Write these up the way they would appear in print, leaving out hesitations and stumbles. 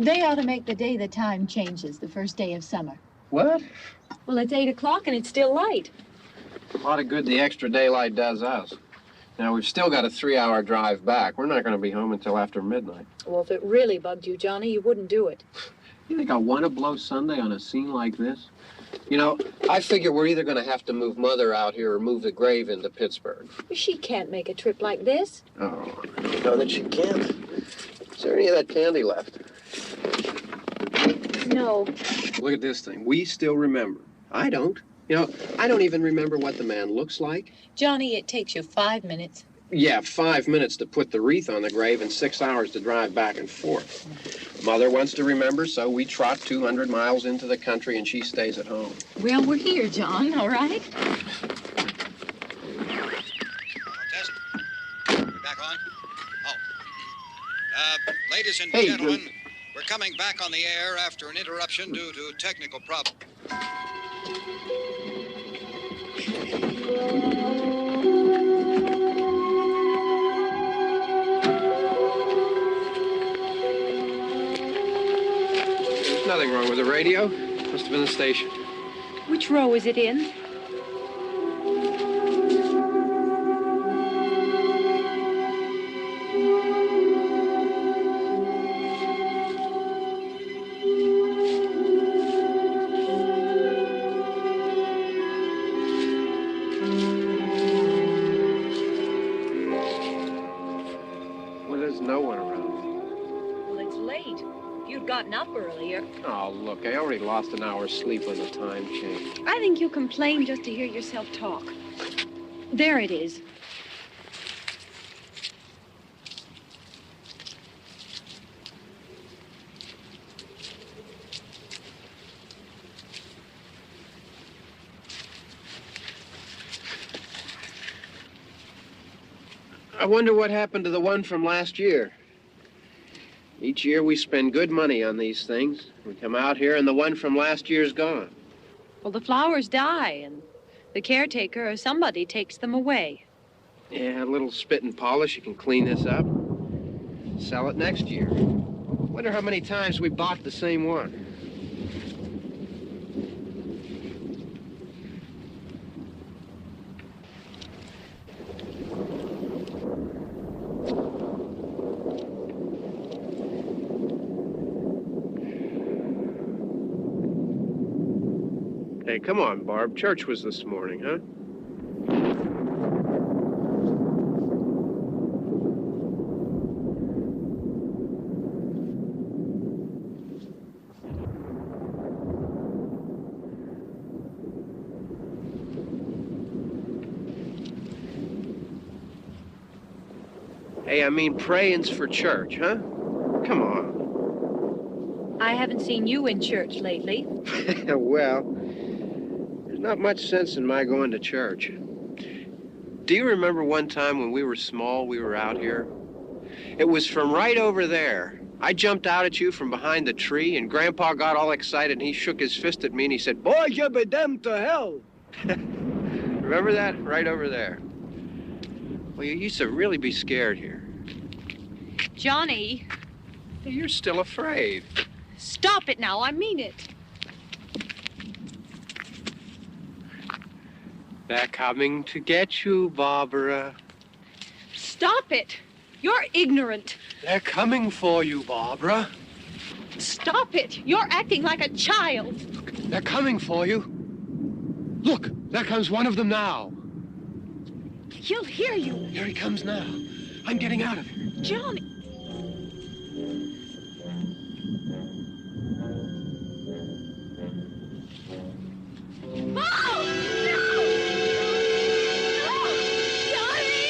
They ought to make the day the time changes, the first day of summer. What? Well, it's 8 o'clock and it's still light. A lot of good the extra daylight does us. Now, we've still got a 3-hour drive back. We're not going to be home until after midnight. Well, if it really bugged you, Johnny, you wouldn't do it. You think I want to blow Sunday on a scene like this? You know, I figure we're either going to have to move Mother out here or move the grave into Pittsburgh. She can't make a trip like this. Oh, I don't know that she can't. Is there any of that candy left? No. Look at this thing. We still remember. I don't. You know, I don't even remember what the man looks like. Johnny, it takes you 5 minutes. Yeah, 5 minutes to put the wreath on the grave and 6 hours to drive back and forth. Mother wants to remember, so we trot 200 miles into the country and she stays at home. Well, we're here, John, all right? Test. We're back on? Oh. Ladies and gentlemen, we're coming back on the air after an interruption due to technical problems. There's nothing wrong with the radio. Must have been the station. Which row is it in? Gotten up earlier. Oh, look, I already lost an hour's sleep when the time changed. I think you complain just to hear yourself talk. There it is. I wonder what happened to the one from last year. Each year we spend good money on these things. We come out here and the one from last year's gone. Well, the flowers die and the caretaker or somebody takes them away. Yeah, a little spit and polish, you can clean this up. Sell it next year. Wonder how many times we bought the same one. Hey, come on, Barb. Church was this morning, huh? Hey, I mean, praying's for church, huh? Come on. I haven't seen you in church lately. Well, there's not much sense in my going to church. Do you remember one time when we were small, we were out here? It was from right over there. I jumped out at you from behind the tree, and Grandpa got all excited, and he shook his fist at me, and he said, "Boy, you be damned to hell." Remember that? Right over there. Well, you used to really be scared here. Johnny, You're still afraid. stop it now. I mean it. They're coming to get you, Barbara. Stop it. You're ignorant. They're coming for you, Barbara. Stop it. You're acting like a child. They're coming for you. Look, there comes one of them now. He'll hear you. Here he comes now. I'm getting out of here. Johnny. Oh! No! No! Johnny!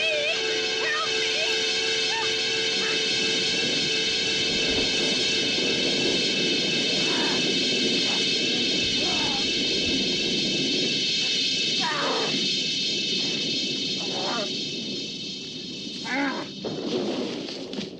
Help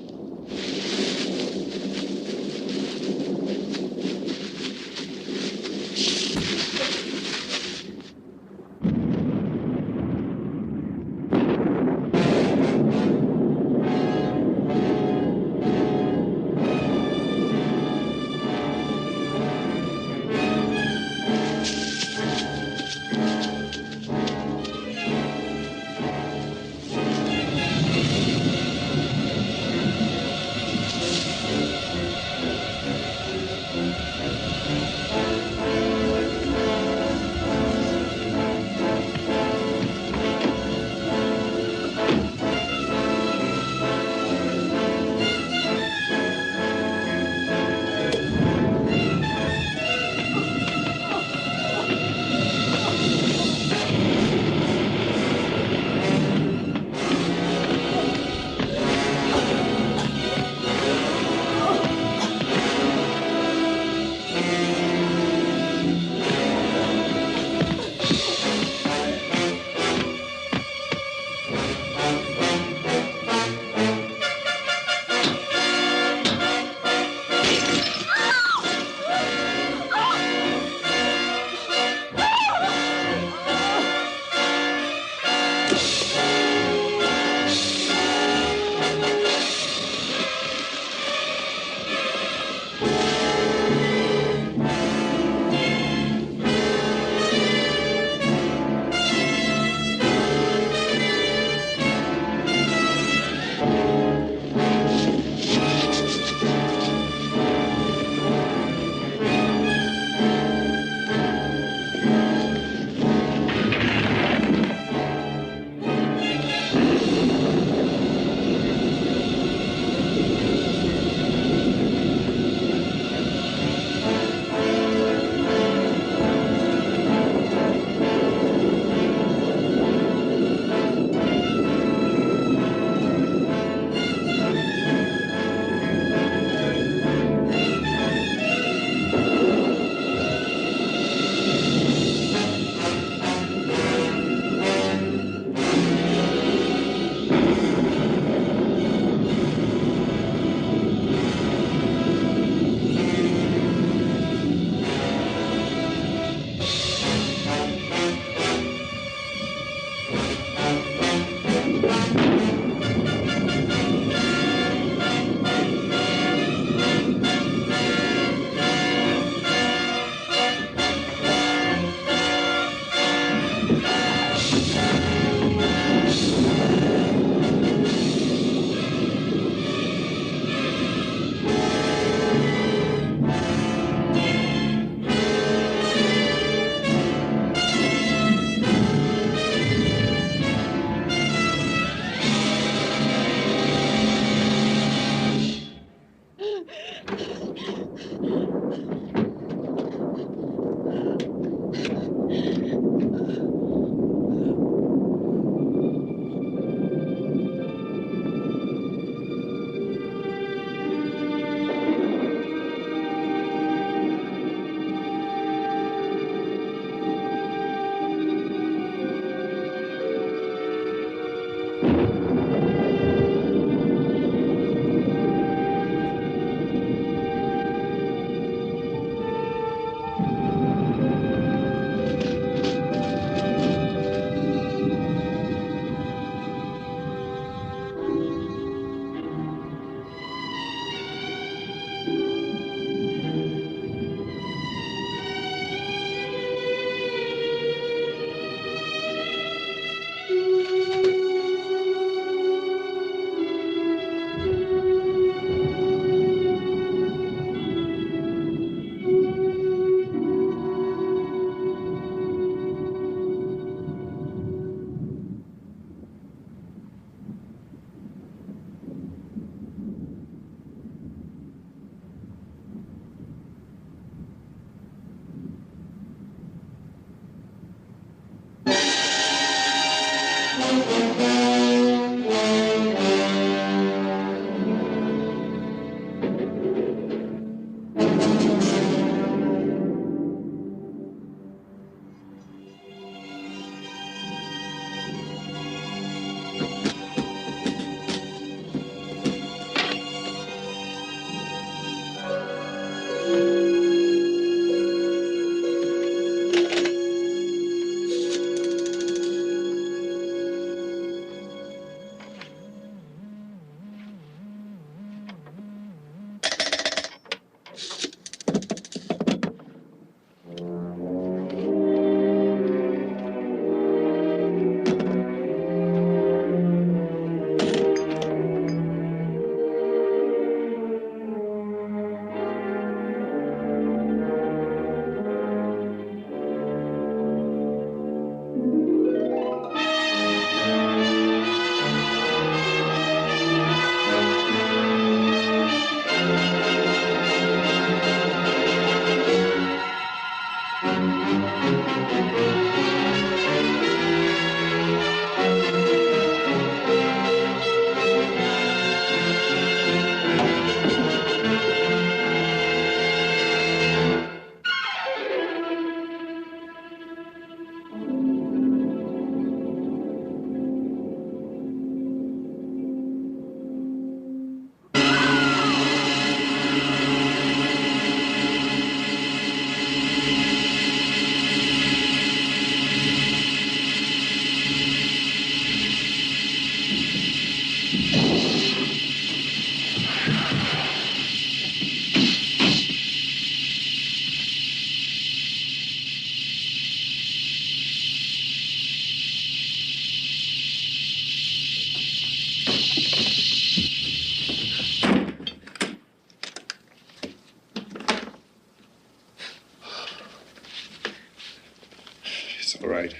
All right.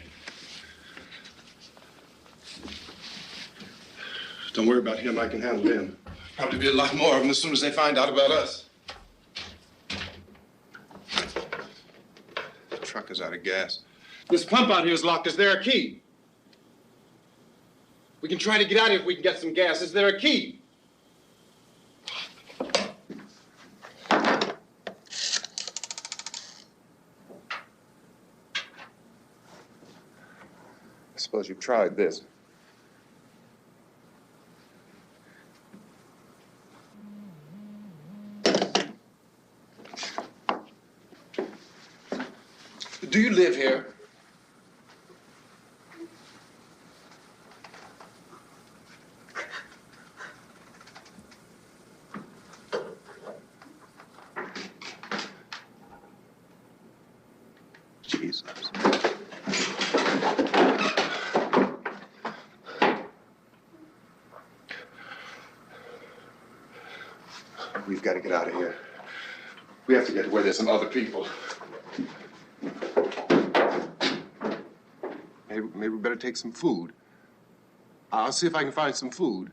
Don't worry about him. I can handle them. Probably be a lot more of them as soon as they find out about us. The truck is out of gas. This pump out here is locked. Is there a key? We can try to get out of here if we can get some gas. Is there a key? I suppose you've tried this. Do you live here? Jesus. We've got to get out of here. We have to get to where there's some other people. Maybe we better take some food. I'll see if I can find some food.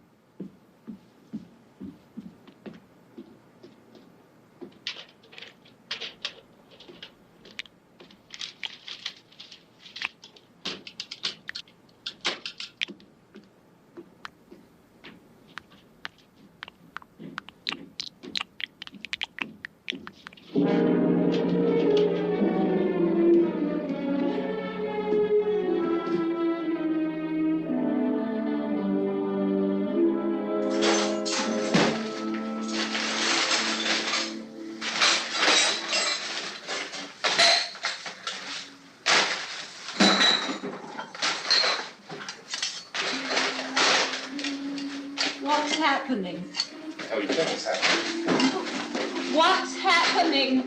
What's happening? Oh, you think it's happening? What's happening?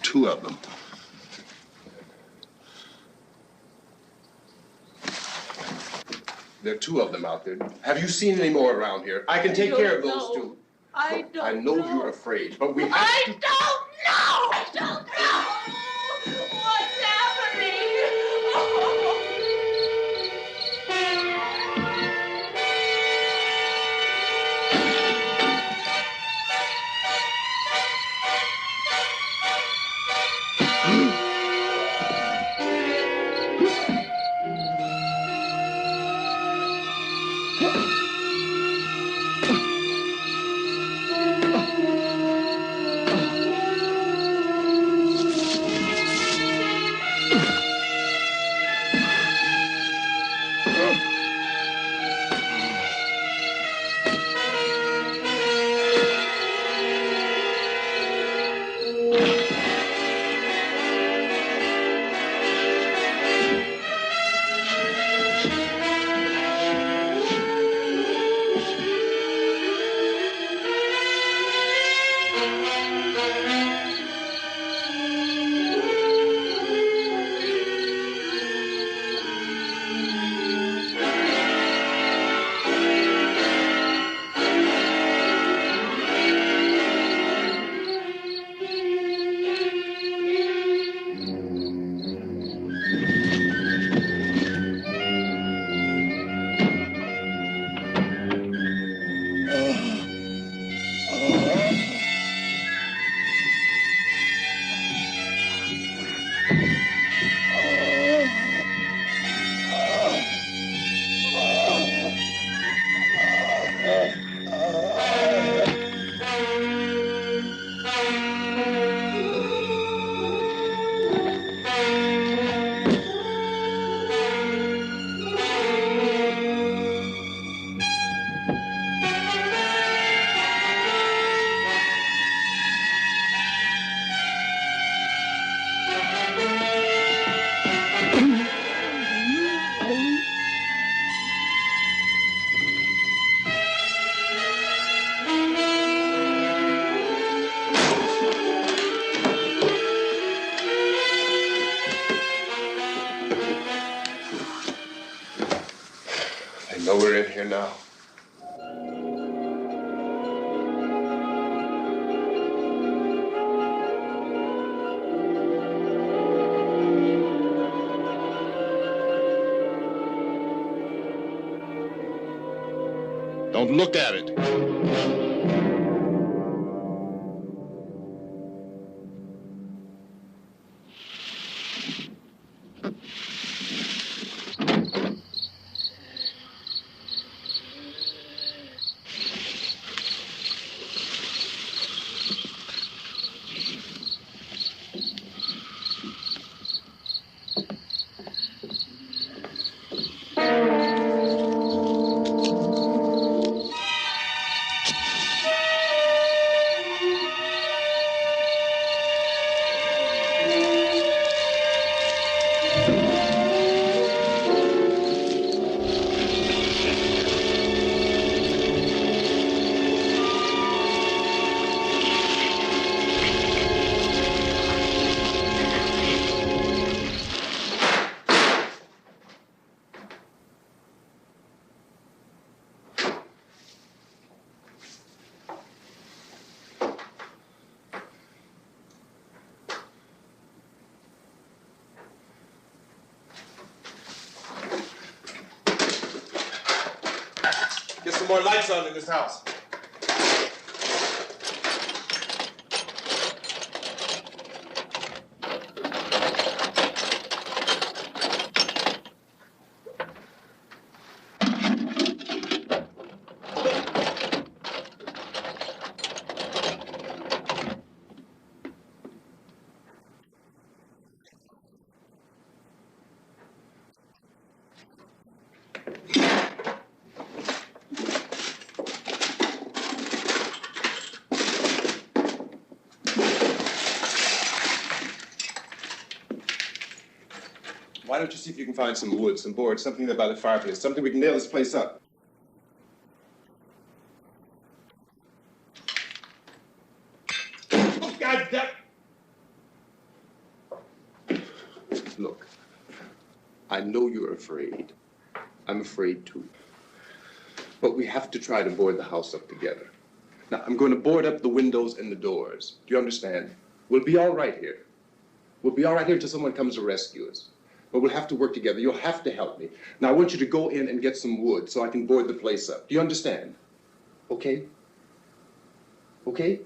Two of them. There are two of them out there. Have you seen any more around here? I can take care of those two. I don't I know you're afraid, but we have to... I don't know! I don't know! What's happening? know we're in here now. Don't look at it. Get some more lights on in this house. Why don't you see if you can find some wood, some board, something there by the fireplace, something we can nail this place up. Oh, God damn! Look, I know you're afraid. I'm afraid too. But we have to try to board the house up together. Now, I'm going to board up the windows and the doors. Do you understand? We'll be all right here. We'll be all right here until someone comes to rescue us. But we'll have to work together. You'll have to help me. Now, I want you to go in and get some wood so I can board the place up. Do you understand? Okay? Okay?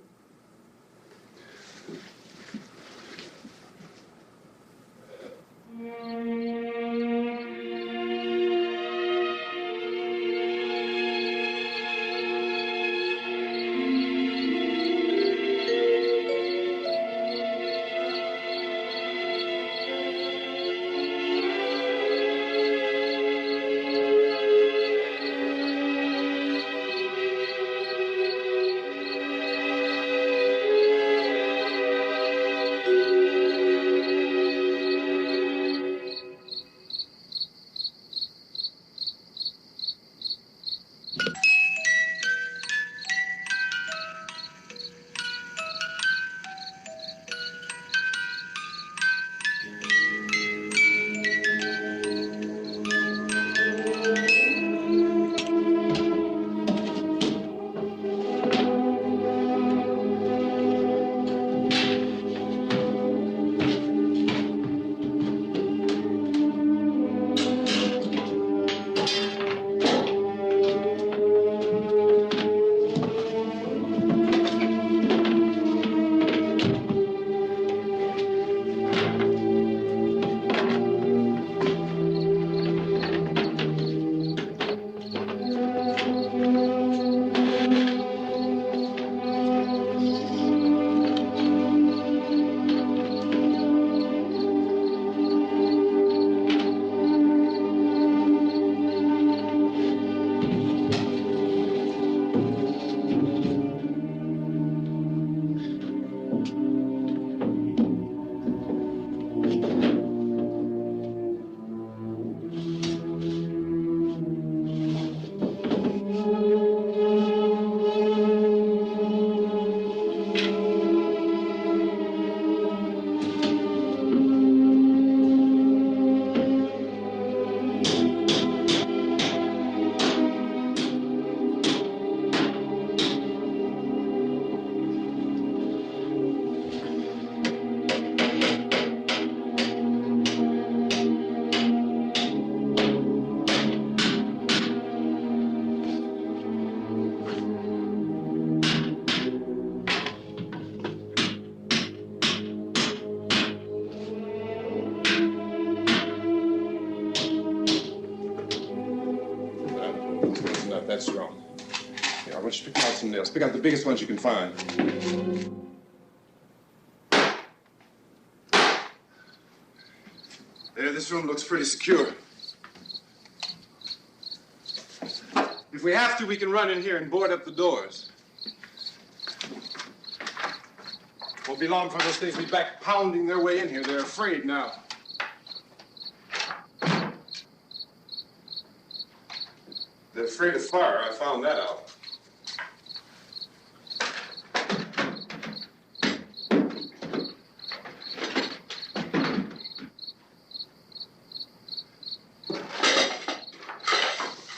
That's wrong. Here, I want you to pick out some nails. Pick out the biggest ones you can find. There, this room looks pretty secure. If we have to, we can run in here and board up the doors. Won't be long before those things will be back pounding their way in here. They're afraid now. They're afraid of fire. I found that out.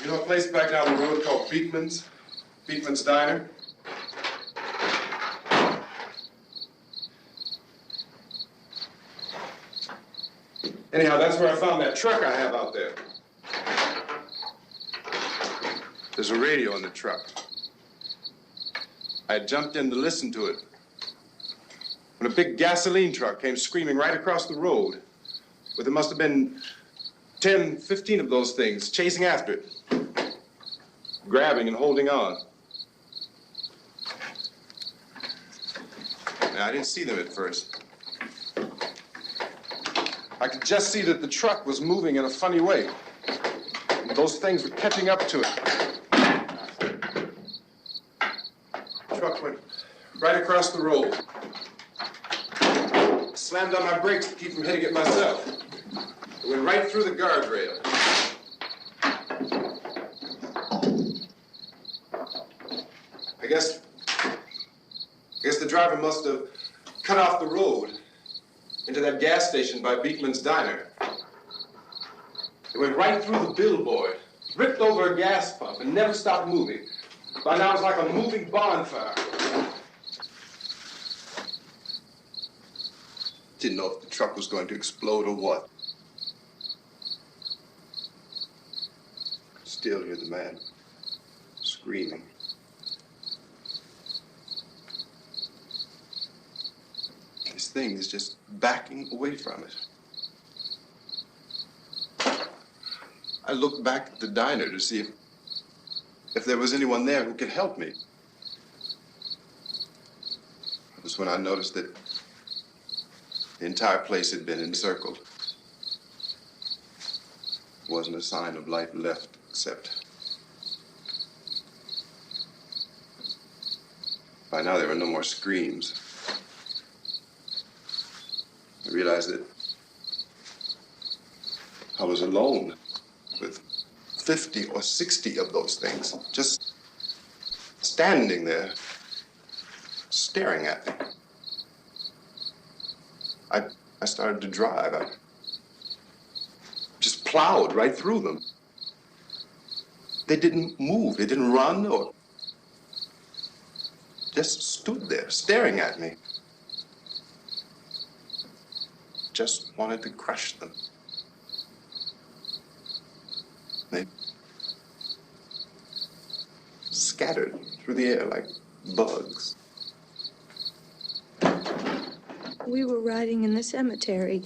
You know a place back down the road called Beekman's? Beekman's Diner? Anyhow, that's where I found that truck I have out there. There's a radio in the truck. I jumped in to listen to it when a big gasoline truck came screaming right across the road. But there must have been 10, 15 of those things chasing after it, grabbing and holding on. Now, I didn't see them at first. I could just see that the truck was moving in a funny way. Those things were catching up to it. The truck went right across the road. Slammed on my brakes to keep from hitting it myself. It went right through the guardrail. I guess the driver must have cut off the road into that gas station by Beekman's Diner. It went right through the billboard, ripped over a gas pump, and never stopped moving. By now, it was like a moving bonfire. Didn't know if the truck was going to explode or what. Still hear the man screaming. This thing is just backing away from it. I looked back at the diner to see if there was anyone there who could help me. It was when I noticed that the entire place had been encircled. There wasn't a sign of life left except by now there were no more screams. I realized that I was alone with 50 or 60 of those things, just standing there, staring at me. I started to drive. I just plowed right through them. They didn't move. They didn't run or just stood there, staring at me. Just wanted to crush them. They scattered through the air like bugs. We were riding in the cemetery,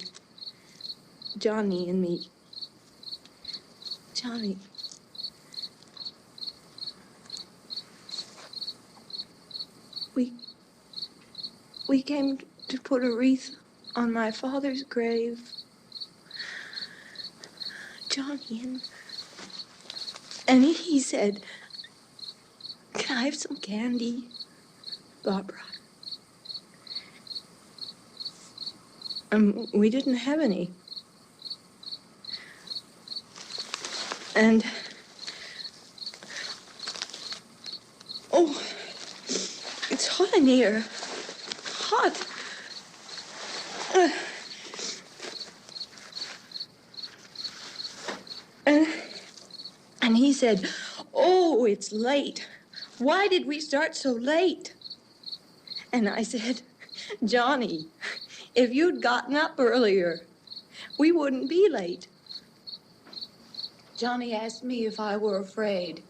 Johnny and me. Johnny. We came to put a wreath on my father's grave. Johnny, and he said, "Can I have some candy, Barbara?" And we didn't have any. And, oh, it's hot in here. Hot. And he said, "Oh, it's late. Why did we start so late?" And I said, "Johnny, if you'd gotten up earlier, we wouldn't be late." Johnny asked me if I were afraid.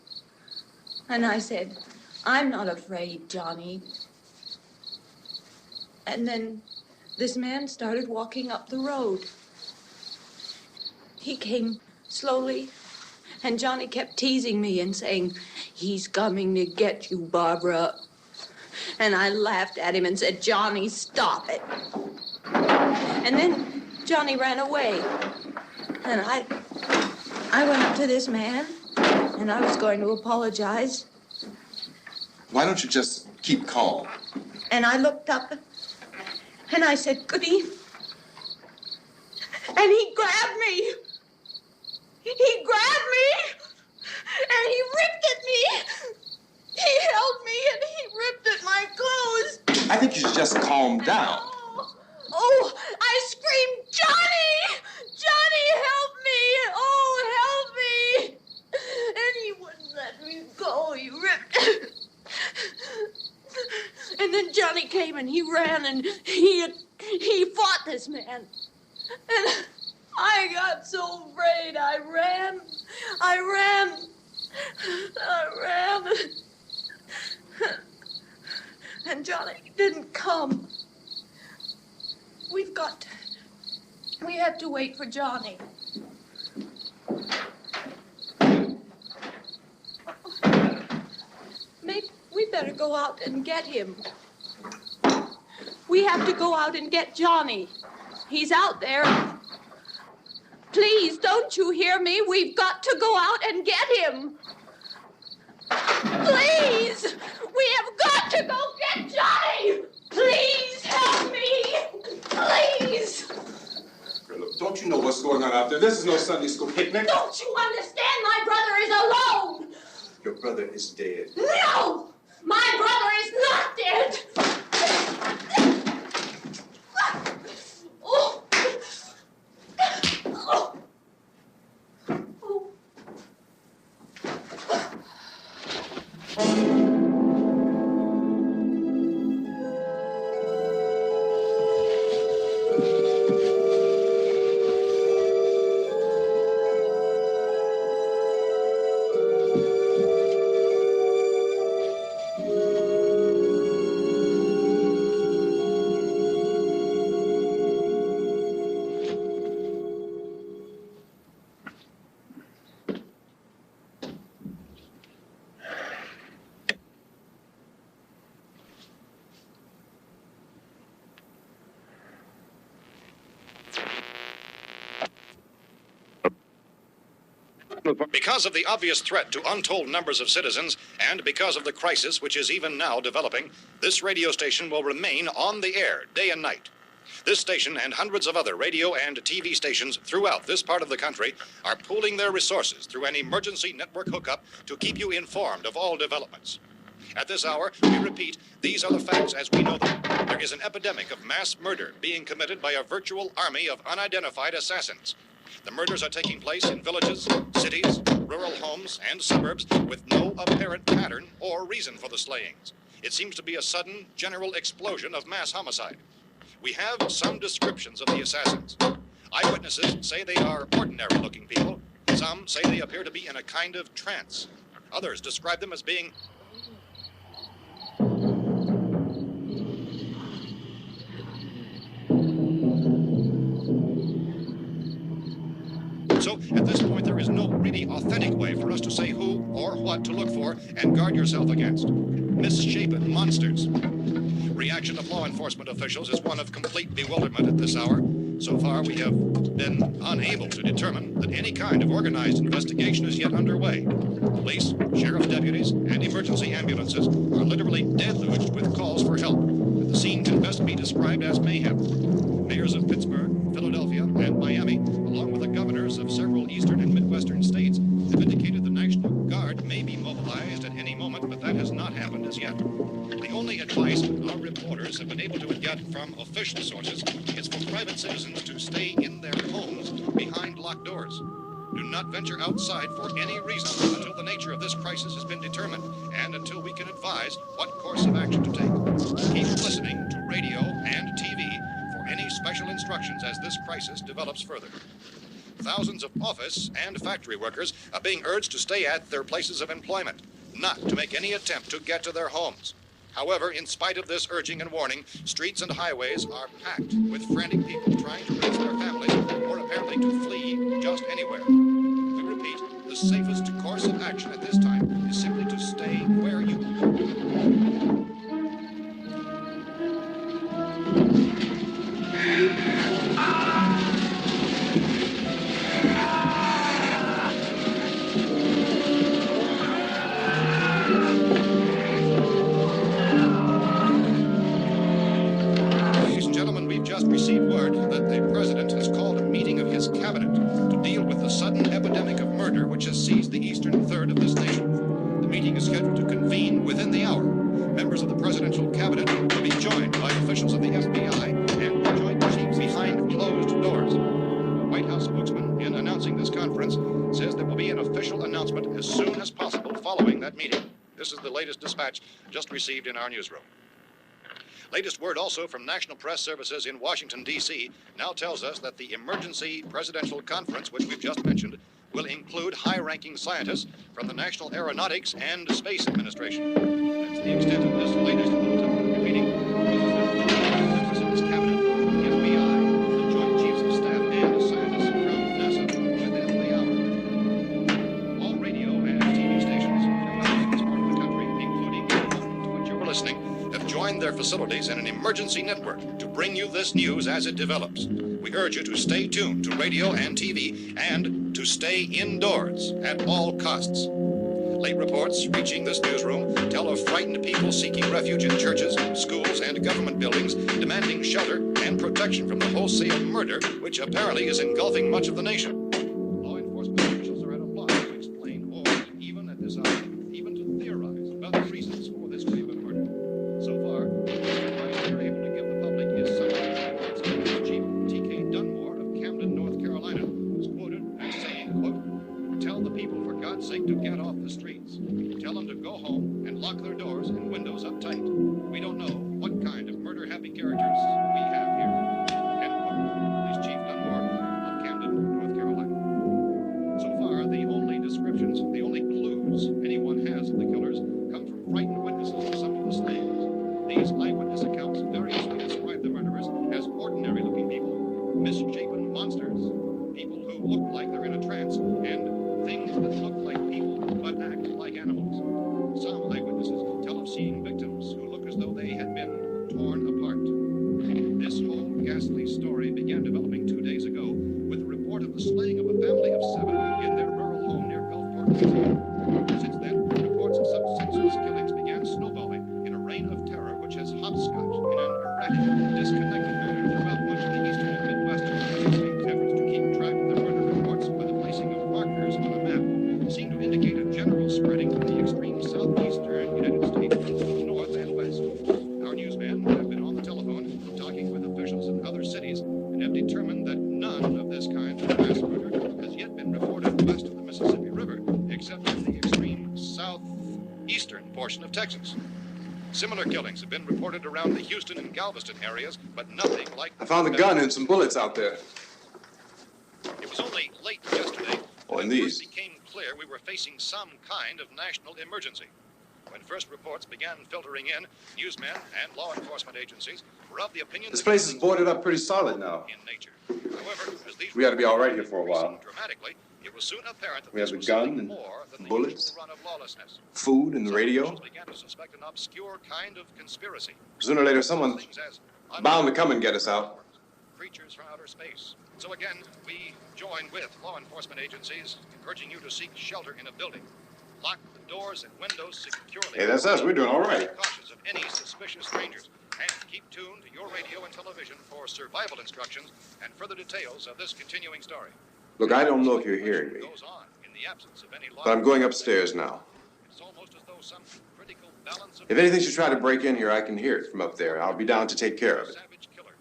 And I said, "I'm not afraid, Johnny." And then this man started walking up the road. He came slowly, and Johnny kept teasing me and saying, "He's coming to get you, Barbara." And I laughed at him and said, "Johnny, stop it." And then Johnny ran away. And I went up to this man, and I was going to apologize. Why don't you just keep calm? And I looked up, and I said, "Good evening." And he grabbed me. He grabbed me, and he ripped at me. He held me, and he ripped at my clothes. I think you should just calm down. Oh, I screamed, "Johnny! Johnny, help me! Oh, help me!" And he wouldn't let me go. He ripped. And then Johnny came and he ran and he fought this man. And I got so afraid. I ran. And Johnny didn't come. We have to wait for Johnny. Maybe we better go out and get him. We have to go out and get Johnny. He's out there. Please, don't you hear me? We've got to go out and get him. Please! We have got to go get Johnny! Please help me! Please! Look, don't you know what's going on out there? This is no Sunday school picnic. Don't you understand? My brother is alone. Your brother is dead. No! My brother is not dead. Oh. Oh. Because of the obvious threat to untold numbers of citizens, and because of the crisis which is even now developing, this radio station will remain on the air day and night. This station and hundreds of other radio and TV stations throughout this part of the country are pooling their resources through an emergency network hookup to keep you informed of all developments. At this hour, we repeat, these are the facts as we know them. There is an epidemic of mass murder being committed by a virtual army of unidentified assassins. The murders are taking place in villages, cities, rural homes, and suburbs with no apparent pattern or reason for the slayings. It seems to be a sudden, general explosion of mass homicide. We have some descriptions of the assassins. Eyewitnesses say they are ordinary-looking people. Some say they appear to be in a kind of trance. Others describe them as being So, at this point, there is no really authentic way for us to say who or what to look for and guard yourself against. Misshapen monsters. Reaction of law enforcement officials is one of complete bewilderment at this hour. So far, we have been unable to determine that any kind of organized investigation is yet underway. Police, sheriff's deputies, and emergency ambulances are literally deluged with calls for help. The scene can best be described as mayhem. Mayors of Pittsburgh, Philadelphia, and Miami, along with the governors of several eastern and midwestern states, have indicated the National Guard may be mobilized at any moment, but that has not happened as yet. The only advice our reporters have been able to get from official sources is for private citizens to stay in their homes behind locked doors. Do not venture outside for any reason until the nature of this crisis has been determined and until we can advise what course of action to take. Keep listening to radio and TV for any special instructions as this crisis develops further. Thousands of office and factory workers are being urged to stay at their places of employment, not to make any attempt to get to their homes. However, in spite of this urging and warning, streets and highways are packed with frantic people trying to raise their families or apparently to flee just anywhere. We repeat, the safest course of action at this time is simply to murder which has seized the eastern third of this nation. The meeting is scheduled to convene within the hour. Members of the presidential cabinet will be joined by officials of the FBI and joint chiefs behind closed doors. The White House spokesman, in announcing this conference, says there will be an official announcement as soon as possible following that meeting. This is the latest dispatch just received in our newsroom. Latest word also from National Press Services in Washington, D.C. now tells us that the emergency presidential conference, which we've just mentioned, will include high-ranking scientists from the National Aeronautics and Space Administration. That's the extent of this latest bulletin. Repeating, members of this cabinet, the FBI, the Joint Chiefs of Staff, and scientists from NASA within the hour. All radio and TV stations from this part of the country, including the one to which you're listening, have joined their facilities in an emergency network to bring you this news as it develops. We urge you to stay tuned to radio and TV and to stay indoors at all costs. Late reports reaching this newsroom tell of frightened people seeking refuge in churches, schools, and government buildings, demanding shelter and protection from the wholesale murder which apparently is engulfing much of the nation. Law enforcement officials are at a loss to explain or, even at this hour, even to theorize about the reasons for this wave of murder. So far, the advice they're able to give the public is something Chief T.K. Dunmore of Camden, North Carolina, was quoted as saying, quote, "Tell the people for God's sake to get off the streets. Tell them to go home and lock their doors and windows up tight. We don't know what kind of murder-happy characters we have here." End quote. This Chief Dunmore of Camden, North Carolina. So far, the only descriptions, the only clues anyone has of the killers come from frightened witnesses of some of the slayings. These eyewitness accounts variously describe the murderers as ordinary-looking people, misshapen monsters, people who look like they're in a trance, and things that look like people but act like animals. Some eyewitnesses tell of seeing victims who look as though they had been torn apart. This whole ghastly story began developing 2 days ago with the report of the slaying of a family of 7 in their rural home near Gulfport, Louisiana. Since then, reports of such senseless killings began snowballing in a reign of terror which has hopscotched in an erratic, disconnected manner throughout much of the eastern and midwestern United States. Efforts to keep track of the murder reports by the placing of markers on a map seem to indicate a general spreading from the extreme southeastern United States to the north and west. Our newsmen have been on the telephone talking with officials in other cities and have determined that none of this kind of mass murder has yet been reported west of the Mississippi River, except in the extreme southeastern portion of Texas. Similar killings have been reported around the Houston and Galveston areas, but nothing like... I found a gun and some bullets out there. It was only late yesterday Oh, and that it these. first became clear we were facing some kind of national emergency. When first reports began filtering in, newsmen and law enforcement agencies were of the opinion This that place is things boarded up pretty solid now. in nature. However, as these We ought to be all right here reports for a while. increased dramatically, it was soon apparent that We have this the was gun something and more than the bullets, usual run of lawlessness. Food and the Some radio. officials began to suspect an obscure kind of conspiracy. Sooner or later, someone's Things as bound to come and get us out. creatures from outer space. So again, we join with law enforcement agencies, encouraging you to seek shelter in a building. Lock the doors and windows securely. Hey, that's us. We're doing all right. Be cautious of any suspicious strangers. And keep tuned to your radio and television for survival instructions and further details of this continuing story. Look, I don't know if you're hearing me, Goes on in the absence of any law. but I'm going upstairs now. It's almost as though some critical balance of If anything should try to break in here, I can hear it from up there. I'll be down to take care of it. savage killers.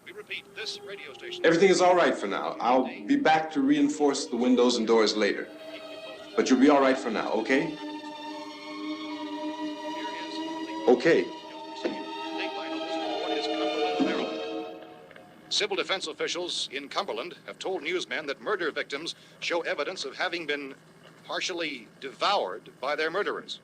We repeat, this radio station. Everything is all right for now. I'll be back to reinforce the windows and doors later. But you'll be all right for now, okay? Okay. Civil defense officials in Cumberland have told newsmen that murder victims show evidence of having been partially devoured by their murderers.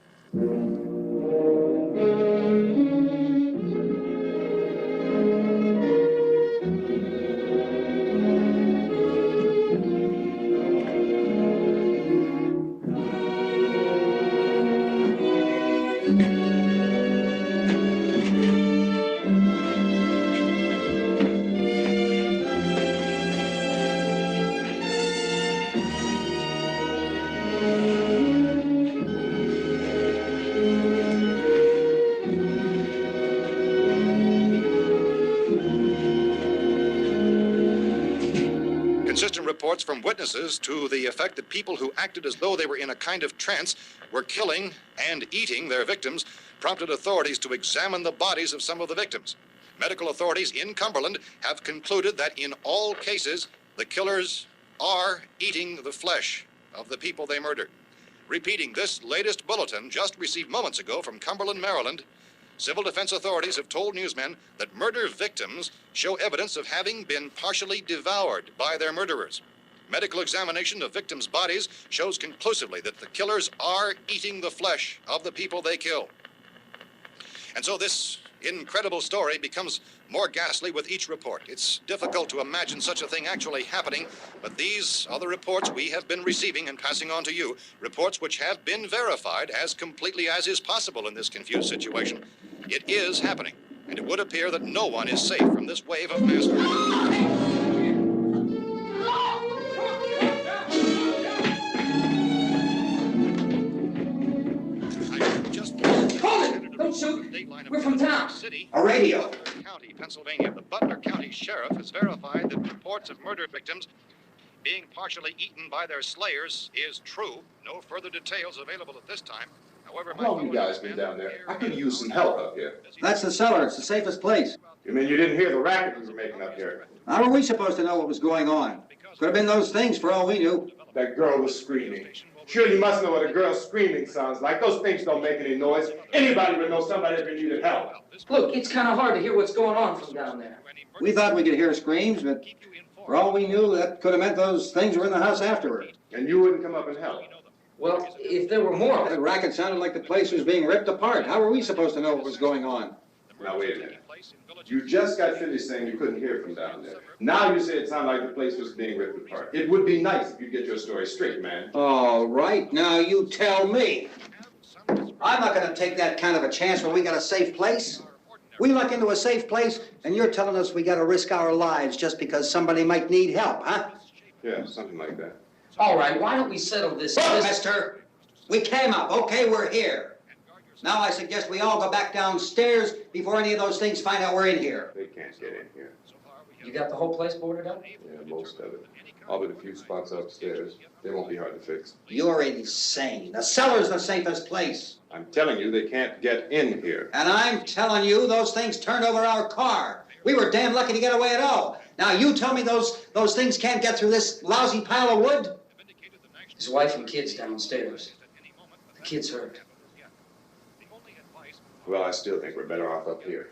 Consistent reports from witnesses to the effect that people who acted as though they were in a kind of trance were killing and eating their victims prompted authorities to examine the bodies of some of the victims. Medical authorities in Cumberland have concluded that in all cases, the killers are eating the flesh of the people they murdered. Repeating this latest bulletin just received moments ago from Cumberland, Maryland, civil defense authorities have told newsmen that murder victims show evidence of having been partially devoured by their murderers. Medical examination of victims' bodies shows conclusively that the killers are eating the flesh of the people they kill. And so this incredible story becomes more ghastly with each report. It's difficult to imagine such a thing actually happening, but these are the reports we have been receiving and passing on to you, reports which have been verified as completely as is possible in this confused situation. It is happening, and it would appear that no one is safe from this wave of mass murder. Don't shoot. We're from town. A radio. County, Pennsylvania. The Butler County Sheriff has verified that reports of murder victims being partially eaten by their slayers is true. No further details available at this time. However, How long you guys been down there? I could use some help up here. That's the cellar. It's the safest place. You mean you didn't hear the racket we were making up here? How were we supposed to know what was going on? Could have been those things for all we knew. That girl was screaming. Sure, you must know what a girl screaming sounds like. Those things don't make any noise. Anybody would know somebody ever needed help. Look, it's kind of hard to hear what's going on from down there. We thought we could hear screams, but for all we knew, that could have meant those things were in the house afterward. And you wouldn't come up and help? Well, if there were more... The racket sounded like the place was being ripped apart. How were we supposed to know what was going on? Now, wait a minute. You just got finished saying you couldn't hear from down there. Now you say it sounded like the place was being ripped apart. It would be nice if you get your story straight, man. All right, now you tell me. I'm not going to take that kind of a chance when we got a safe place. We luck into a safe place, and you're telling us we got to risk our lives just because somebody might need help, huh? Yeah, something like that. All right, why don't we settle this? Look, mister, we came up. Okay, we're here. Now I suggest we all go back downstairs before any of those things find out we're in here. They can't get in here. You got the whole place boarded up? Yeah, most of it. All but a few spots upstairs. They won't be hard to fix. You're insane. The cellar's the safest place. I'm telling you, they can't get in here. And I'm telling you, those things turned over our car. We were damn lucky to get away at all. Now you tell me those things can't get through this lousy pile of wood? His wife and kids downstairs. The kid's hurt. Well, I still think we're better off up here.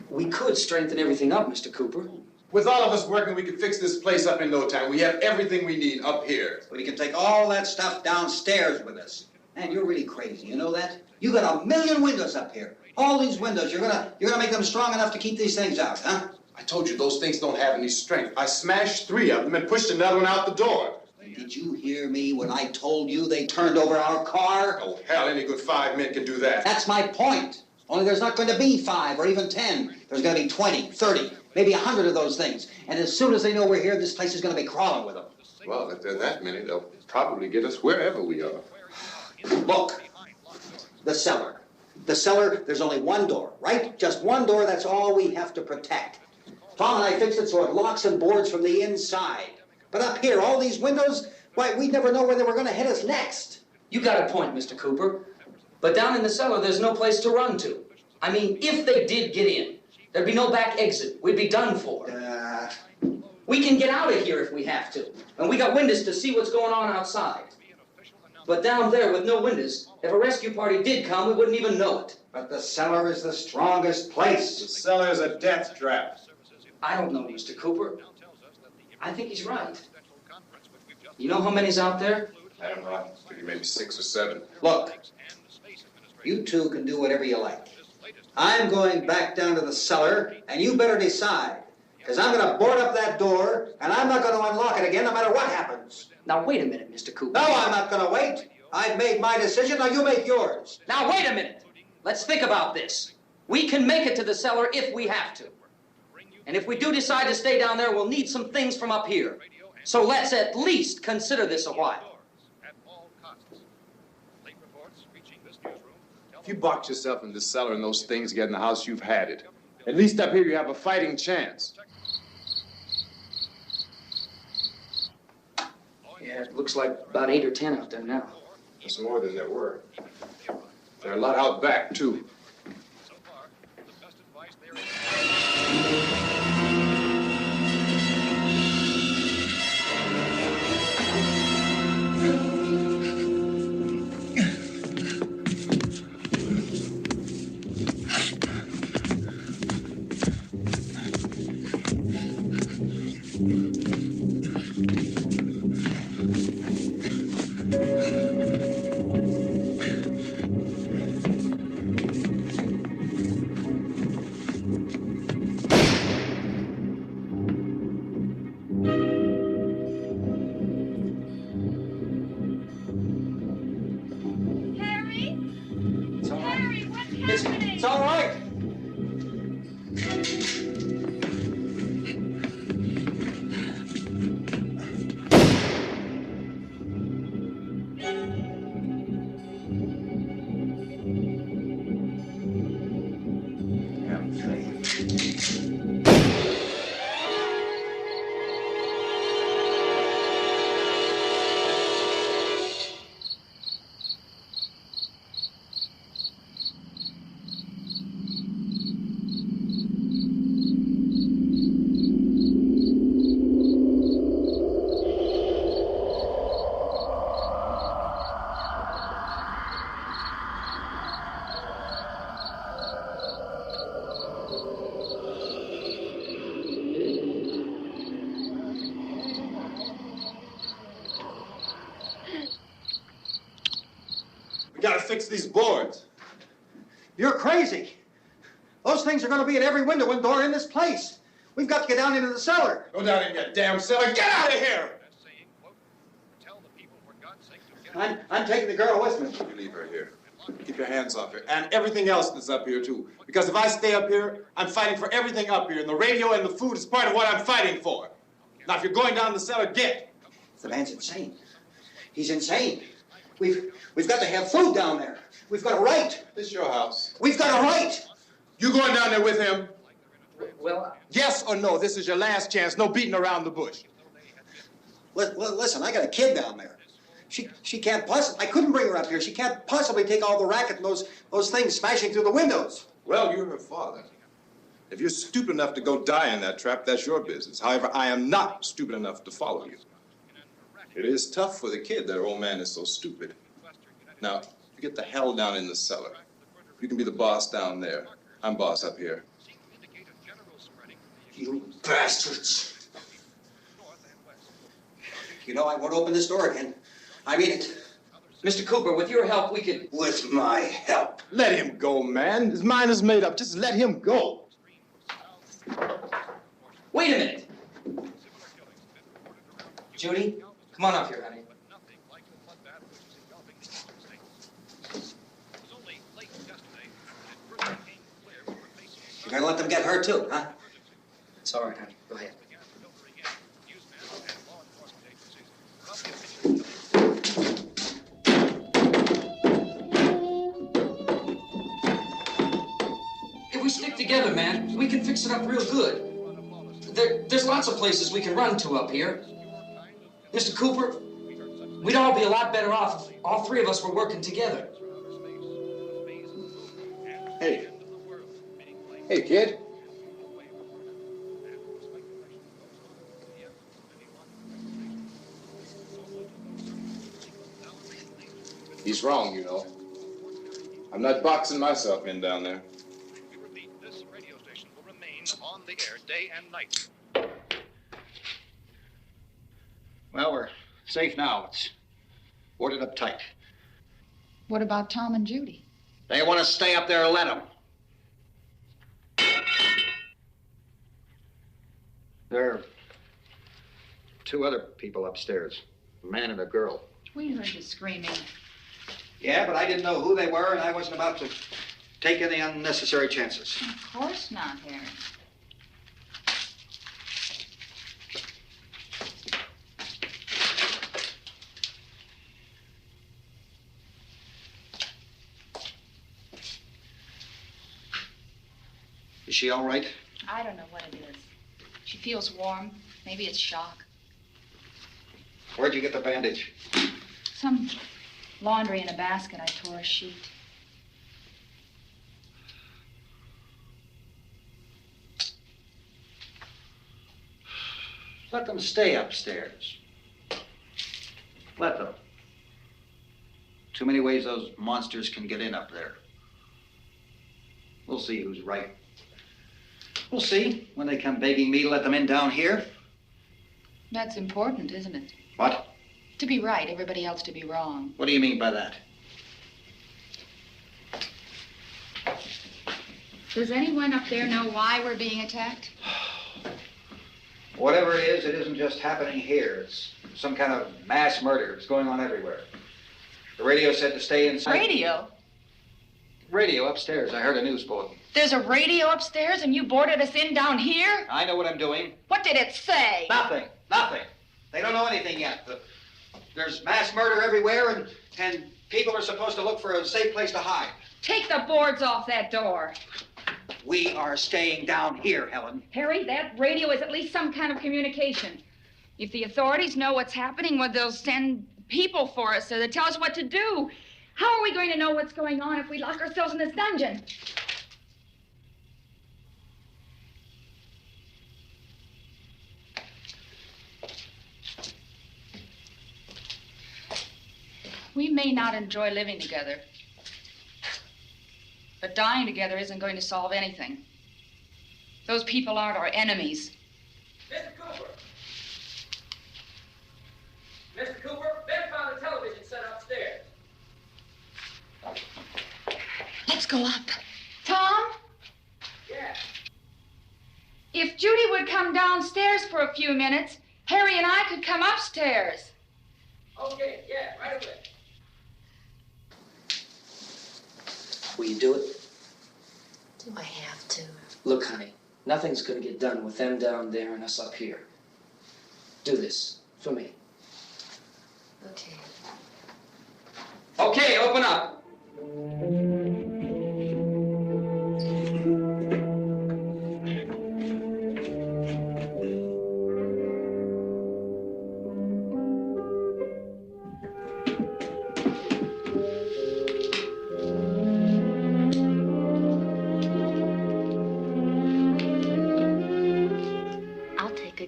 We could strengthen everything up, Mr. Cooper. With all of us working, we could fix this place up in no time. We have everything we need up here. We can take all that stuff downstairs with us. Man, you're really crazy, you know that? You got 1 million windows up here. All these windows, you're gonna make them strong enough to keep these things out, huh? I told you, those things don't have any strength. I smashed 3 of them and pushed another one out the door. Did you hear me when I told you they turned over our car? Oh, hell, any good 5 men can do that. That's my point. Only there's not going to be 5 or even 10. There's going to be 20, 30, maybe 100 of those things. And as soon as they know we're here, this place is going to be crawling with them. Well, if there are that many, they'll probably get us wherever we are. Look, the cellar. The cellar, there's only one door, right? Just one door, that's all we have to protect. Tom and I fixed it so it locks and boards from the inside. But up here, all these windows, why, we'd never know where they were going to hit us next. You got a point, Mr. Cooper. But down in the cellar, there's no place to run to. I mean, if they did get in, there'd be no back exit. We'd be done for. We can get out of here if we have to. And we got windows to see what's going on outside. But down there with no windows, if a rescue party did come, we wouldn't even know it. But the cellar is the strongest place. The cellar is a death trap. I don't know, Mr. Cooper. I think he's right. You know how many's out there? I don't know. I figure maybe 6 or 7. Look, you two can do whatever you like. I'm going back down to the cellar, and you better decide. Because I'm going to board up that door, and I'm not going to unlock it again no matter what happens. Now, wait a minute, Mr. Cooper. No, I'm not going to wait. I've made my decision, now you make yours. Now, wait a minute. Let's think about this. We can make it to the cellar if we have to. And if we do decide to stay down there, we'll need some things from up here. So let's at least consider this a while. If you box yourself in the cellar and those things get in the house, you've had it. At least up here you have a fighting chance. Yeah, it looks like about 8 or 10 out there now. That's more than there were. There are a lot out back, too. So far, the best advice there is. Harry? It's all right. Harry, what's happening? It's all right. We gotta fix these boards. You're crazy. Those things are going to be at every window and door in this place. We've got to get down into the cellar. Go down in your damn cellar. Get out of here! That's saying, quote, tell the people for God's sake to get I'm taking the girl with me. You leave her here. Keep your hands off her. And everything else that's up here, too. Because if I stay up here, I'm fighting for everything up here. And the radio and the food is part of what I'm fighting for. Now, if you're going down the cellar, get. The man's insane. He's insane. We've got to have food down there. We've got a right. This is your house. We've got a right. You going down there with him? Well, Yes or no? This is your last chance. No beating around the bush. Listen, I got a kid down there. She can't possibly. I couldn't bring her up here. She can't possibly take all the racket and those things smashing through the windows. Well, you're her father. If you're stupid enough to go die in that trap, that's your business. However, I am not stupid enough to follow you. It is tough for the kid that her old man is so stupid. Now, you get the hell down in the cellar. You can be the boss down there. I'm boss up here. You bastards. You know, I won't open this door again. I mean it. Mr. Cooper, with your help, we could... With my help. Let him go, man. His mind is made up. Just let him go. Wait a minute. Judy, come on up here, honey. You're gonna let them get hurt too, huh? It's all right, honey. Go ahead. If we stick together, man, we can fix it up real good. There's lots of places we can run to up here. Mr. Cooper, we'd all be a lot better off if all three of us were working together. Hey. Hey, kid. He's wrong, you know. I'm not boxing myself in down there. We repeat, this radio station will remain on the air day and night. Well, we're safe now. It's boarded up tight. What about Tom and Judy? They want to stay up there, let them. There are two other people upstairs, a man and a girl. We heard you screaming. Yeah, but I didn't know who they were, and I wasn't about to take any unnecessary chances. Of course not, Harry. Is she all right? I don't know what it is. She feels warm. Maybe it's shock. Where'd you get the bandage? Some laundry in a basket. I tore a sheet. Let them stay upstairs. Let them. Too many ways those monsters can get in up there. We'll see who's right. We'll see when they come begging me to let them in down here. That's important, isn't it? What? To be right, everybody else to be wrong. What do you mean by that? Does anyone up there know why we're being attacked? Whatever it isn't just happening here. It's some kind of mass murder. It's going on everywhere. The radio said to stay inside. Radio? Radio upstairs. I heard a news bulletin. There's a radio upstairs and you boarded us in down here? I know what I'm doing. What did it say? Nothing. Nothing. They don't know anything yet. There's mass murder everywhere, and people are supposed to look for a safe place to hide. Take the boards off that door. We are staying down here, Helen. Harry, that radio is at least some kind of communication. If the authorities know what's happening, well, they'll send people for us to tell us what to do. How are we going to know what's going on if we lock ourselves in this dungeon? We may not enjoy living together, but dying together isn't going to solve anything. Those people aren't our enemies. Mr. Cooper! Mr. Cooper, Ben found a television set upstairs. Let's go up. Tom? Yeah. If Judy would come downstairs for a few minutes, Harry and I could come upstairs. Okay, yeah, right away. Will you do it? Do I have to? Look, honey, nothing's gonna get done with them down there and us up here. Do this for me. Okay. Okay, open up.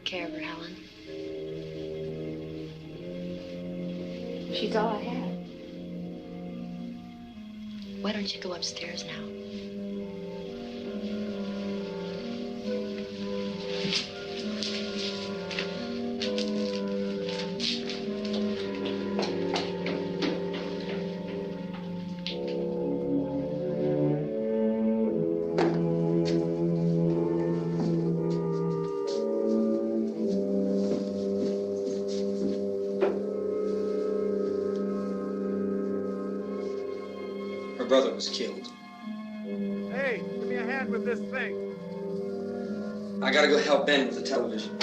Care of her, Helen. She's all I have. Why don't you go upstairs now? Her brother was killed. Hey, give me a hand with this thing. I gotta go help Ben with the television.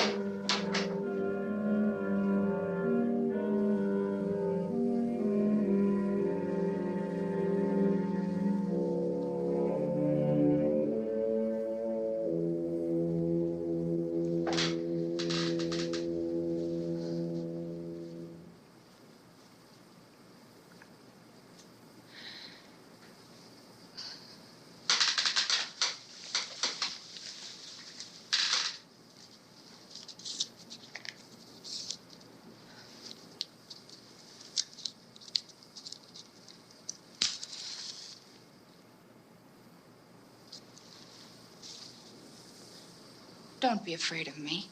Don't be afraid of me.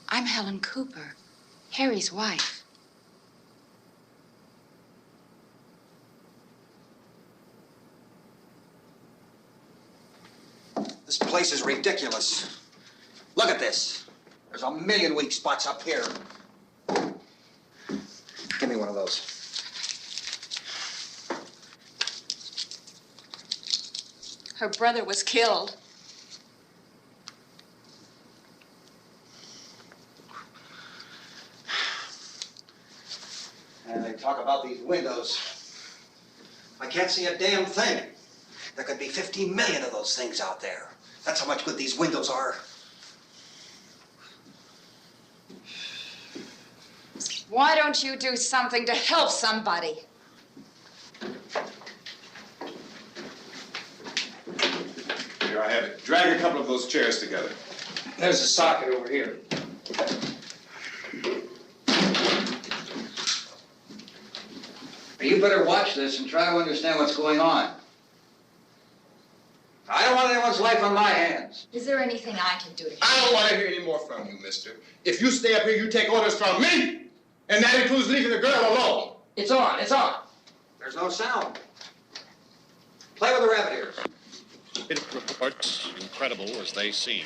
I'm Helen Cooper, Harry's wife. This place is ridiculous. Look at this. There's a million weak spots up here. Give me one of those. Her brother was killed. And they talk about these windows. I can't see a damn thing. There could be 15 million of those things out there. That's how much good these windows are. Why don't you do something to help somebody? Here, I have it. Drag a couple of those chairs together. There's a socket over here. You better watch this and try to understand what's going on. I don't want anyone's life on my hands. Is there anything I can do to help? I don't want to hear any more from you, mister. If you stay up here, you take orders from me. And that includes leaving the girl alone. It's on, it's on. There's no sound. Play with the rabbit ears. Reports, incredible as they seem,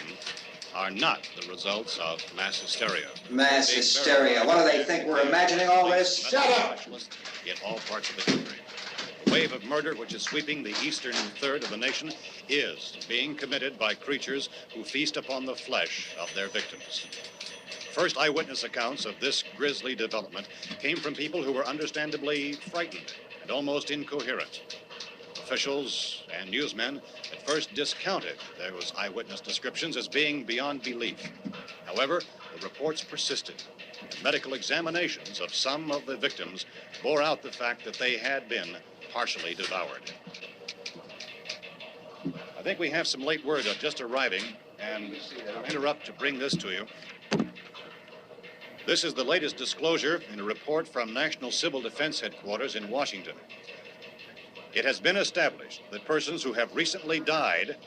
are not the results of mass hysteria. Mass hysteria. What do they think? We're imagining all this? Shut up! In all parts of the country. The wave of murder which is sweeping the eastern third of the nation is being committed by creatures who feast upon the flesh of their victims. First eyewitness accounts of this grisly development came from people who were understandably frightened and almost incoherent. Officials and newsmen at first discounted those eyewitness descriptions as being beyond belief. However, the reports persisted. And medical examinations of some of the victims bore out the fact that they had been partially devoured. I think we have some late word just arriving, and I'll interrupt to bring this to you. This is the latest disclosure in a report from National Civil Defense Headquarters in Washington. It has been established that persons who have recently died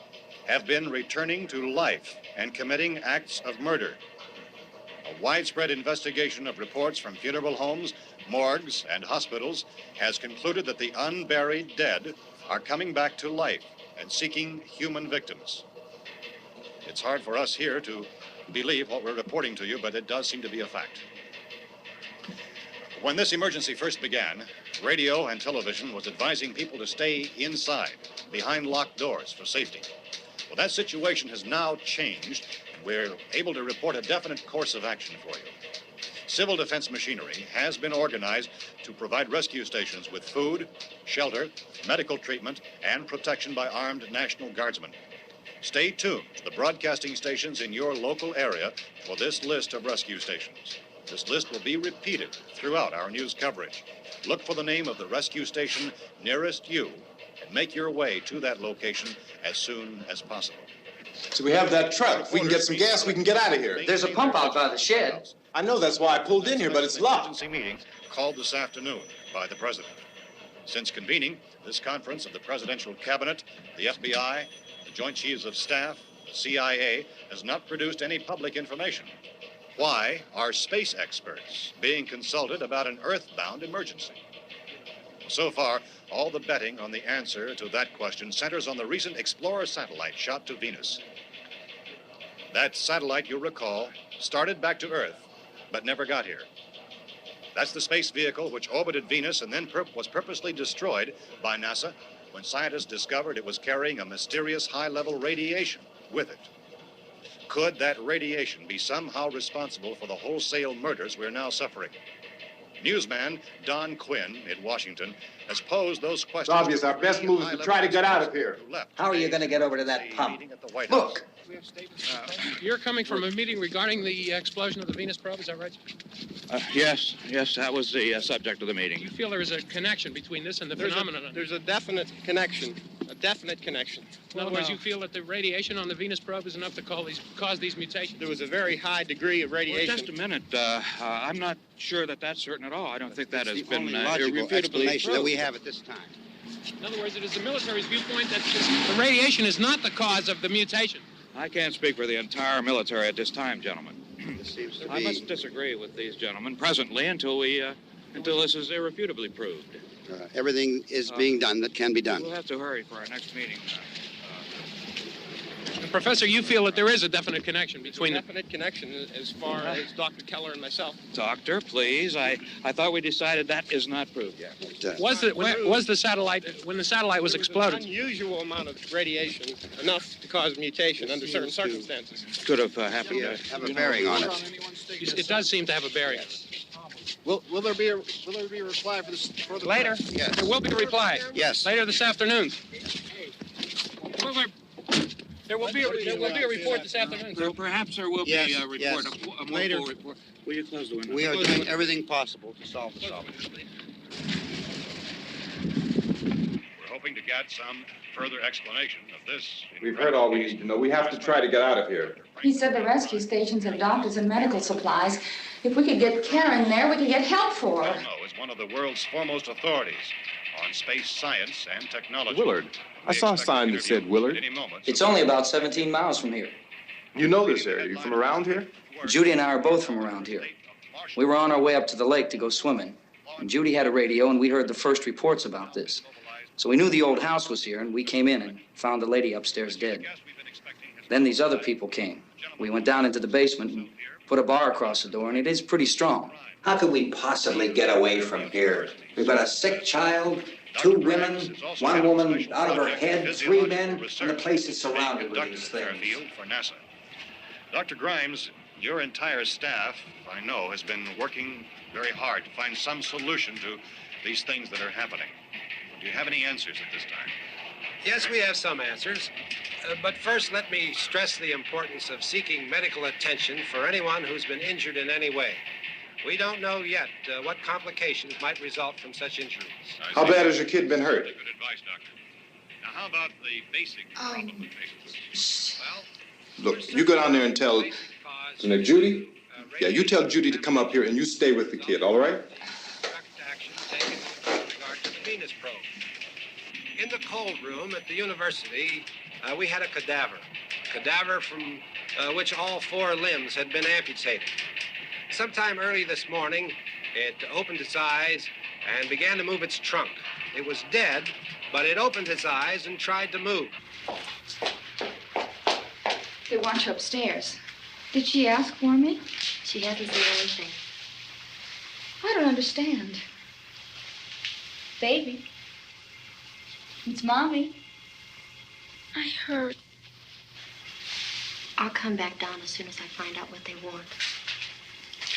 have been returning to life and committing acts of murder. A widespread investigation of reports from funeral homes, morgues, and hospitals has concluded that the unburied dead are coming back to life and seeking human victims. It's hard for us here to believe what we're reporting to you, but it does seem to be a fact. When this emergency first began, radio and television was advising people to stay inside, behind locked doors for safety. Well, that situation has now changed. We're able to report a definite course of action for you. Civil defense machinery has been organized to provide rescue stations with food, shelter, medical treatment, and protection by armed National Guardsmen. Stay tuned to the broadcasting stations in your local area for this list of rescue stations. This list will be repeated throughout our news coverage. Look for the name of the rescue station nearest you and make your way to that location as soon as possible. So we have that truck. If we can get some gas, we can get out of here. There's a pump out by the shed. I know, that's why I pulled in here, but it's locked. Emergency meeting called this afternoon by the president. Since convening this conference of the presidential cabinet, the FBI, the Joint Chiefs of Staff, the CIA has not produced any public information. Why are space experts being consulted about an earthbound emergency? So far, all the betting on the answer to that question centers on the recent Explorer satellite shot to Venus. That satellite, you'll recall, started back to Earth, but never got here. That's the space vehicle which orbited Venus and then was purposely destroyed by NASA when scientists discovered it was carrying a mysterious high-level radiation with it. Could that radiation be somehow responsible for the wholesale murders we're now suffering? Newsman Don Quinn in Washington has posed those questions. It's obvious our best move is to try to get out of here. How are you going to get over to that pump? Look. You're coming from a meeting regarding the explosion of the Venus probe, is that right? Yes, that was the subject of the meeting. You feel there is a connection between this and the phenomenon? There's a definite connection. In other words, you feel that the radiation on the Venus probe is enough to cause these mutations? There was a very high degree of radiation. Well, just a minute. I'm not sure that that's certain at all. I don't think that has been logical irrefutably explanation proved. that we have at this time. In other words, it is the military's viewpoint that the radiation is not the cause of the mutation. I can't speak for the entire military at this time, gentlemen. This seems to I be... must disagree with these gentlemen presently until this is irrefutably proved. Everything is being done that can be done. We'll have to hurry for our next meeting. Professor, you feel that there is a definite connection between them? Definite connection as far as Dr. Keller and myself. Doctor, please. I thought we decided that is not proved yet. Was the satellite, when the satellite was exploded? An unusual amount of radiation, enough to cause mutation under certain circumstances. Could have happened. Have a bearing on it. It does seem to have a bearing. Will there be a reply for this? Later? Yes. There will be a reply. Yes. Later this afternoon. There will be a report this afternoon. Perhaps there will be a report, a more full report. Will you close the window? We are doing everything possible to solve the problem. We're hoping to get some further explanation of this. We've heard all we need to know. We have to try to get out of here. He said the rescue stations have doctors and medical supplies. If we could get care in there, we could get help for her. Romero is one of the world's foremost authorities on space science and technology. Willard. I saw a sign that said Willard. It's only about 17 miles from here. You know this area. You from around here? Judy and I are both from around here. We were on our way up to the lake to go swimming, and Judy had a radio, and we heard the first reports about this. So we knew the old house was here, and we came in and found the lady upstairs dead. Then these other people came. We went down into the basement and put a bar across the door, and it is pretty strong. How could we possibly get away from here? We've got a sick child, 2 women, 1 woman out of her head, 3 men, and the place is surrounded with these things. For NASA. Dr. Grimes, your entire staff, I know, has been working very hard to find some solution to these things that are happening. Do you have any answers at this time? Yes, we have some answers. But first, let me stress the importance of seeking medical attention for anyone who's been injured in any way. We don't know yet what complications might result from such injuries. How bad has your kid been hurt? Good advice, Doctor. Now, how about the basic problem of patients? Well, Look, you go down there and tell... Judy? Yeah, you tell Judy to come up here and you stay with the kid, all right? Action taken with regard to the Venus probe. In the cold room at the university, we had a cadaver from which all 4 limbs had been amputated. Sometime early this morning, it opened its eyes and began to move its trunk. It was dead, but it opened its eyes and tried to move. They want you upstairs. Did she ask for me? She hasn't seen anything. I don't understand. Baby. It's Mommy. I heard. I'll come back down as soon as I find out what they want.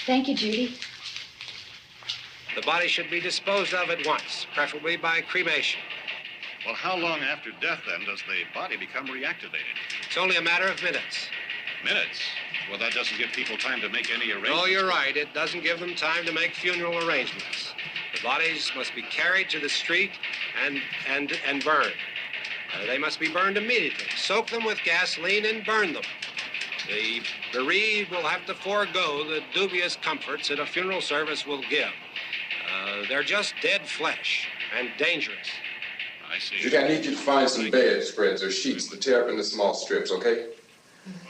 Thank you, Judy. The body should be disposed of at once, preferably by cremation. well, how long after death, then, does the body become reactivated? It's only a matter of minutes. Minutes? Well, that doesn't give people time to make any arrangements. Oh, you're right. It doesn't give them time to make funeral arrangements. The bodies must be carried to the street and burned. They must be burned immediately. Soak them with gasoline and burn them. The bereaved will have to forego the dubious comforts that a funeral service will give. They're just dead flesh and dangerous. I see. Judy, I need you to find some bedspreads or sheets to tear up into small strips, okay?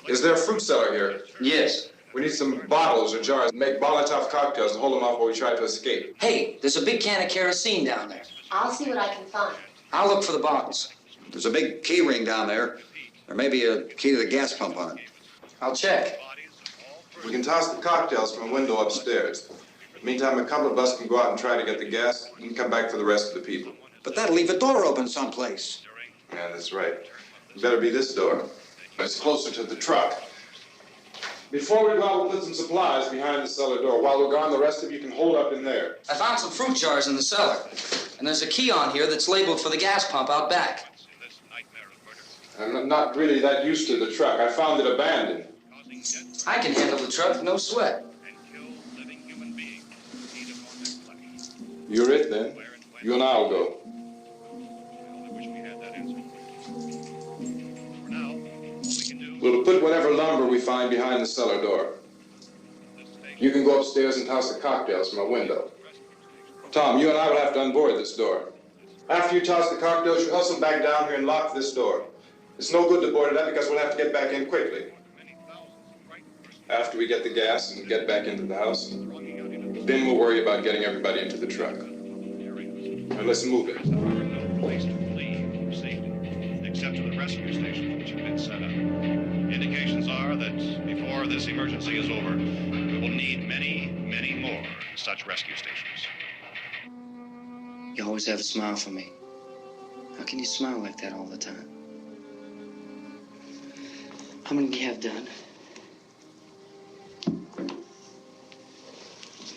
Is there a fruit cellar here? Yes. We need some bottles or jars to make Molotov cocktails and hold them off while we try to escape. Hey, there's a big can of kerosene down there. I'll see what I can find. I'll look for the bottles. There's a big key ring down there. There may be a key to the gas pump on it. I'll check. We can toss the cocktails from a window upstairs. Meantime, a couple of us can go out and try to get the gas and come back for the rest of the people. But that'll leave a door open someplace. Yeah, that's right. It better be this door. It's closer to the truck. Before we go out, we'll put some supplies behind the cellar door. While we're gone, the rest of you can hold up in there. I found some fruit jars in the cellar. And there's a key on here that's labeled for the gas pump out back. I'm not really that used to the truck. I found it abandoned. I can handle the truck, no sweat. You're it, then. You and I'll go. We'll put whatever lumber we find behind the cellar door. You can go upstairs and toss the cocktails from a window. Tom, you and I will have to unboard this door. After you toss the cocktails, you hustle back down here and lock this door. It's no good to board it up because we'll have to get back in quickly. After we get the gas and get back into the house, then we'll worry about getting everybody into the truck. Now let's move it. Place to flee safely, except to the rescue stations which have been set up. Indications are that before this emergency is over, we will need many, many more such rescue stations. You always have a smile for me. How can you smile like that all the time? How many do you have done?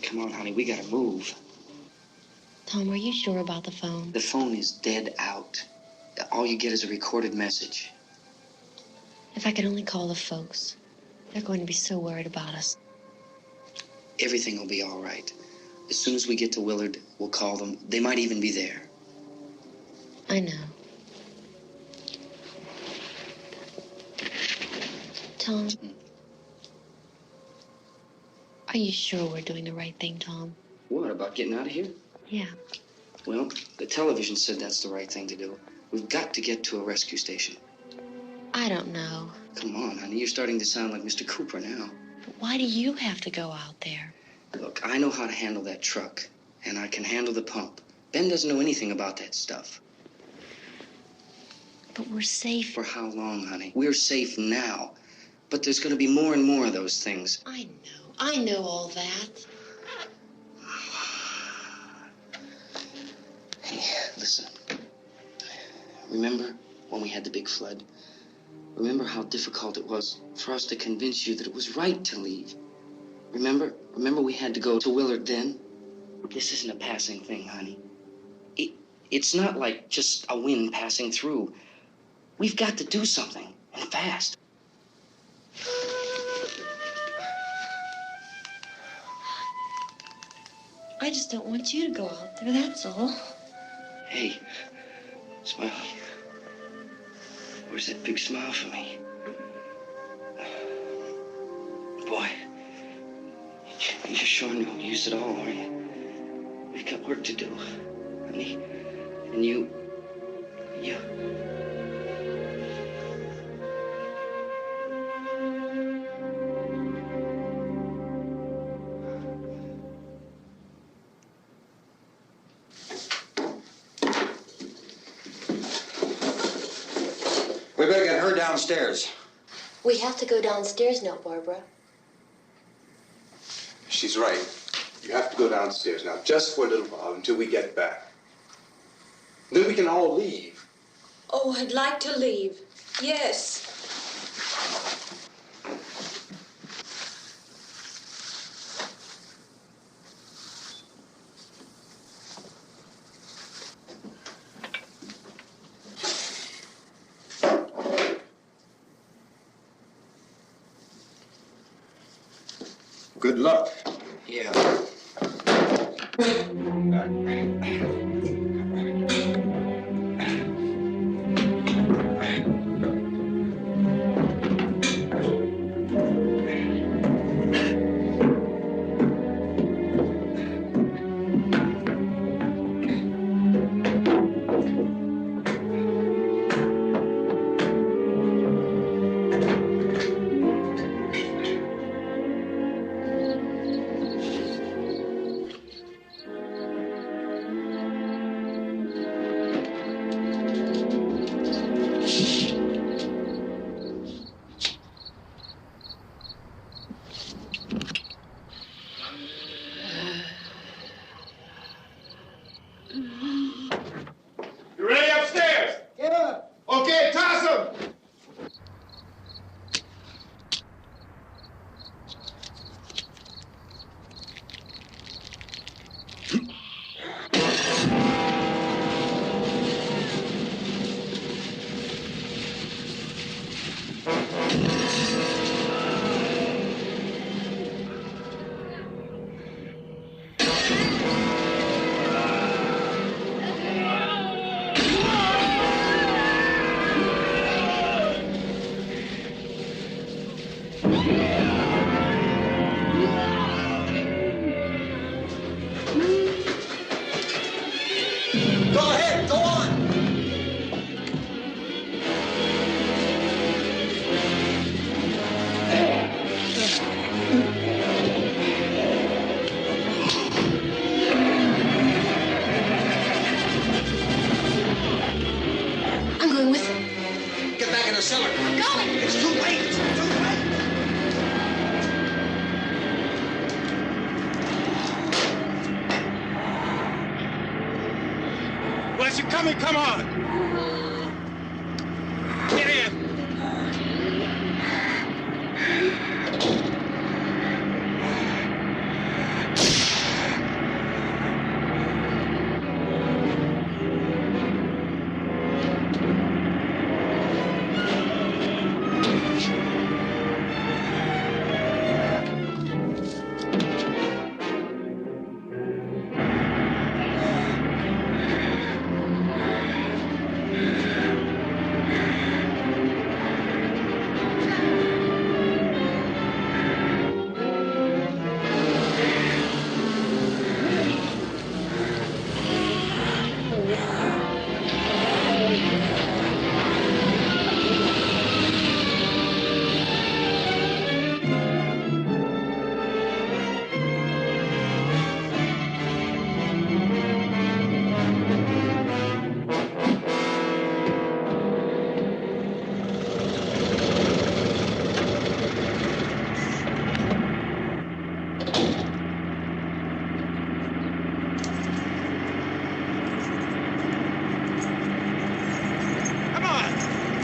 Come on, honey, we gotta move. Tom, are you sure about the phone? The phone is dead out. All you get is a recorded message. If I could only call the folks. They're going to be so worried about us. Everything will be all right. As soon as we get to Willard, we'll call them. They might even be there. I know. Tom, are you sure we're doing the right thing, Tom? What, about getting out of here? Yeah. Well, the television said that's the right thing to do. We've got to get to a rescue station. I don't know. Come on, honey. You're starting to sound like Mr. Cooper now. But why do you have to go out there? Look, I know how to handle that truck, and I can handle the pump. Ben doesn't know anything about that stuff. But we're safe. For how long, honey? We're safe now. But there's going to be more and more of those things. I know all that. Hey, listen. Remember when we had the big flood? Remember how difficult it was for us to convince you that it was right to leave? Remember we had to go to Willard then? This isn't a passing thing, honey. It's not like just a wind passing through. We've got to do something, and fast. I just don't want you to go out there, that's all. Hey, Smiley. Where's that big smile for me? Boy, you're sure no use at all, are you? We've got work to do, honey. And you... We better get her downstairs. We have to go downstairs now, Barbara. She's right. You have to go downstairs now, just for a little while, until we get back. Then we can all leave. Oh, I'd like to leave. Yes. Good luck. Yeah. You ready upstairs? Yeah. Okay, toss them. Go ahead, go on. I'm going with him. Get back in the cellar. I'm going. It's too late. It's too late. Where's you coming? Come on. Get in.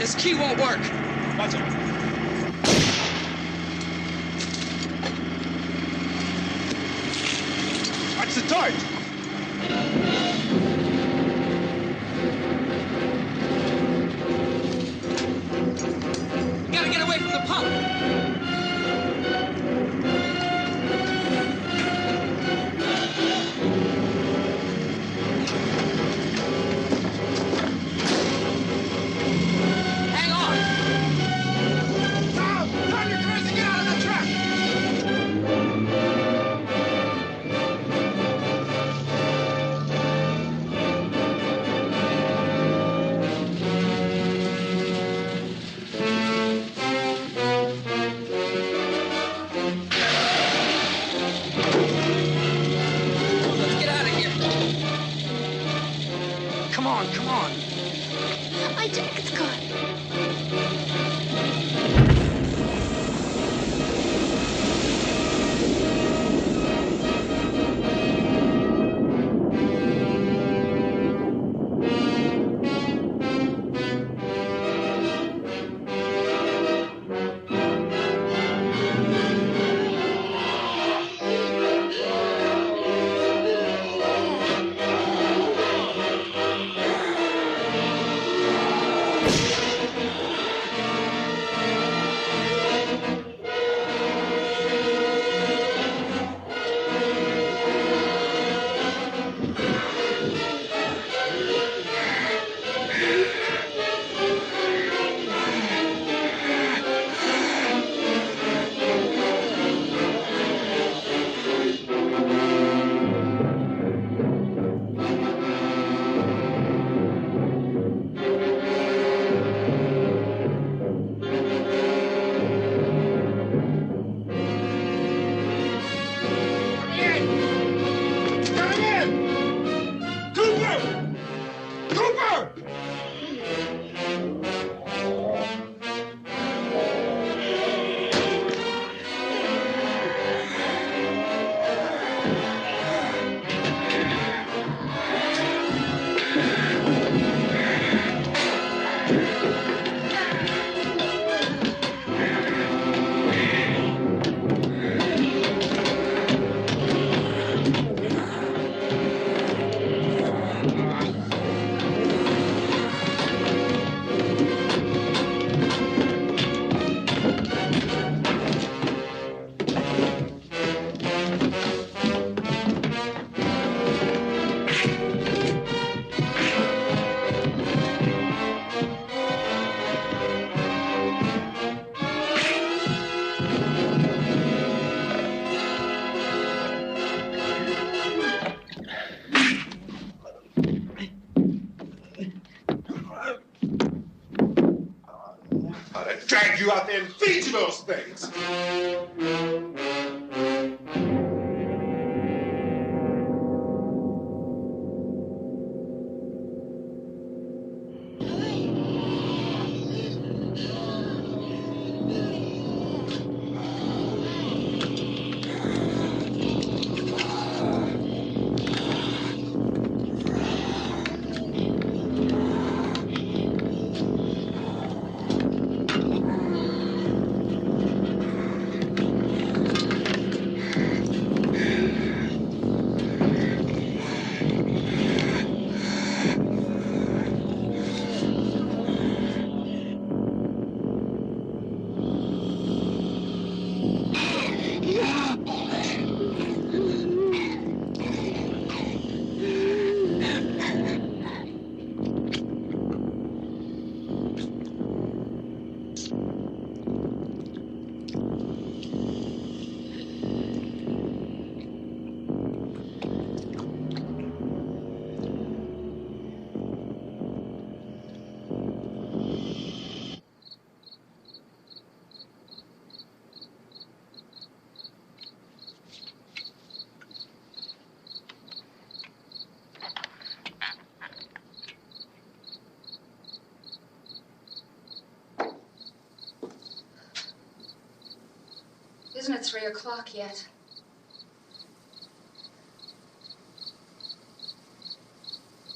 This key won't work. Watch it. Watch the torch. We gotta get away from the pump. Come on. My jacket's caught. Drag you out there and feed you those things. Isn't it 3 o'clock yet?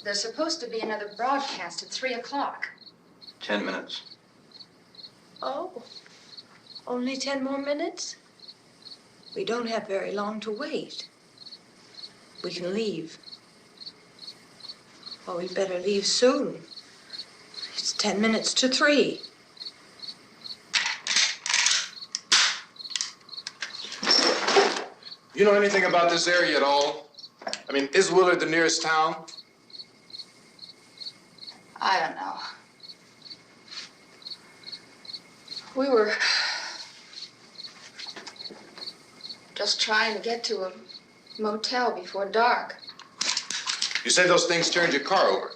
There's supposed to be another broadcast at 3 o'clock. 10 minutes. Oh, only 10 more minutes? We don't have very long to wait. We can leave. Well, we better leave soon. It's 10 minutes to 3. You know anything about this area at all? I mean, is Willard the nearest town? I don't know. We were just trying to get to a motel before dark. You say those things turned your car over.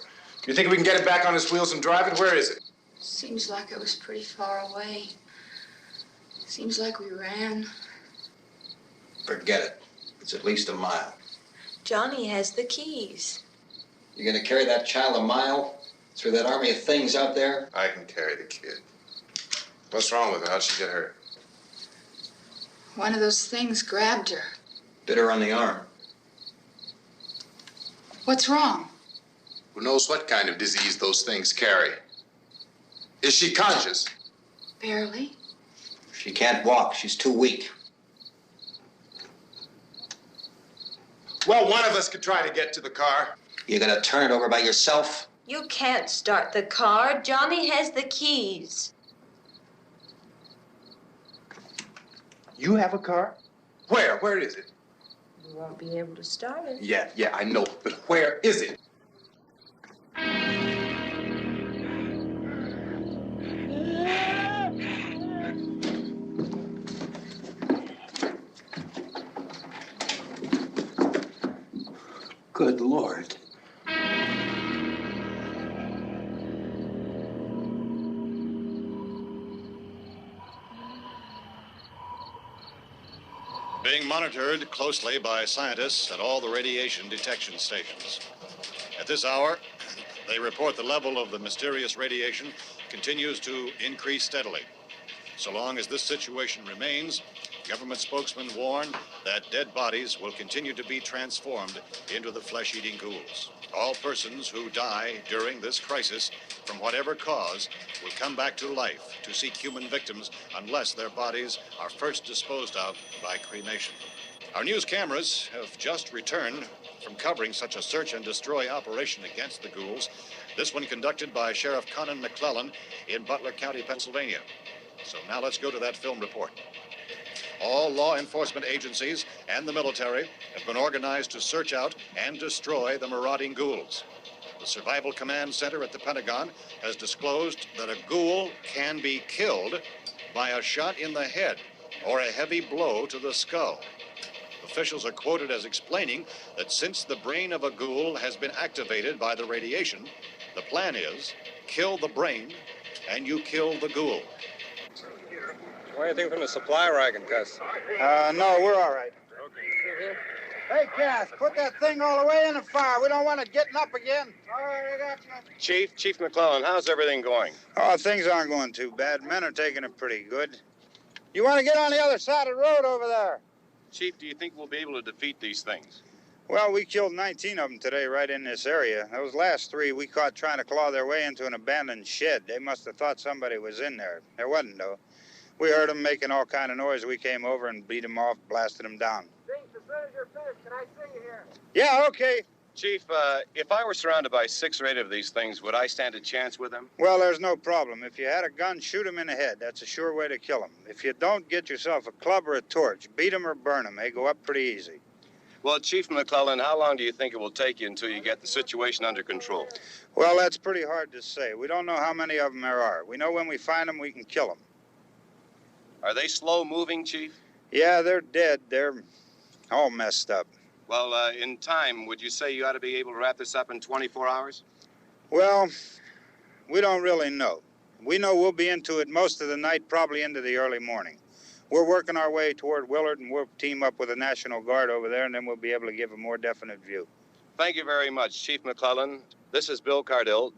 You think we can get it back on its wheels and drive it? Where is it? Seems like it was pretty far away. Seems like we ran. Forget it. It's at least a mile. Johnny has the keys. You're gonna carry that child a mile through that army of things out there? I can carry the kid. What's wrong with her? How'd she get hurt? One of those things grabbed her. Bit her on the arm. What's wrong? Who knows what kind of disease those things carry? Is she conscious? Barely. She can't walk. She's too weak. Well, one of us could try to get to the car. You gonna turn it over by yourself? You can't start the car. Johnny has the keys. You have a car? Where? Where is it? You won't be able to start it. Yeah, I know. But where is it? Good Lord. Being monitored closely by scientists at all the radiation detection stations. At this hour, they report the level of the mysterious radiation continues to increase steadily. So long as this situation remains, government spokesmen warn that dead bodies will continue to be transformed into the flesh-eating ghouls. All persons who die during this crisis, from whatever cause, will come back to life to seek human victims unless their bodies are first disposed of by cremation. Our news cameras have just returned from covering such a search and destroy operation against the ghouls, this one conducted by Sheriff Conan McClellan in Butler County, Pennsylvania. So now let's go to that film report. All law enforcement agencies and the military have been organized to search out and destroy the marauding ghouls. The Survival Command Center at the Pentagon has disclosed that a ghoul can be killed by a shot in the head or a heavy blow to the skull. Officials are quoted as explaining that since the brain of a ghoul has been activated by the radiation, the plan is kill the brain and you kill the ghoul. Anything from the supply wagon, Gus? No, we're all right. Hey, Cass, put that thing all the way in the fire. We don't want it getting up again. All right, I got you. Chief McClellan, how's everything going? Oh, things aren't going too bad. Men are taking it pretty good. You want to get on the other side of the road over there? Chief, do you think we'll be able to defeat these things? Well, we killed 19 of them today right in this area. Those last 3 we caught trying to claw their way into an abandoned shed. They must have thought somebody was in there. There wasn't, though. We heard them making all kind of noise. We came over and beat them off, blasted them down. As soon as you're finished, can I see you here? Yeah, okay. Chief, if I were surrounded by 6 or 8 of these things, would I stand a chance with them? Well, there's no problem. If you had a gun, shoot them in the head. That's a sure way to kill them. If you don't, get yourself a club or a torch. Beat them or burn them. They go up pretty easy. Well, Chief McClellan, how long do you think it will take you until you get the situation under control? Well, that's pretty hard to say. We don't know how many of them there are. We know when we find them, we can kill them. Are they slow-moving, Chief? Yeah, they're dead. They're all messed up. Well, in time, would you say you ought to be able to wrap this up in 24 hours? Well, we don't really know. We know we'll be into it most of the night, probably into the early morning. We're working our way toward Willard, and we'll team up with the National Guard over there, and then we'll be able to give a more definite view. Thank you very much, Chief McClellan. This is Bill Cardill,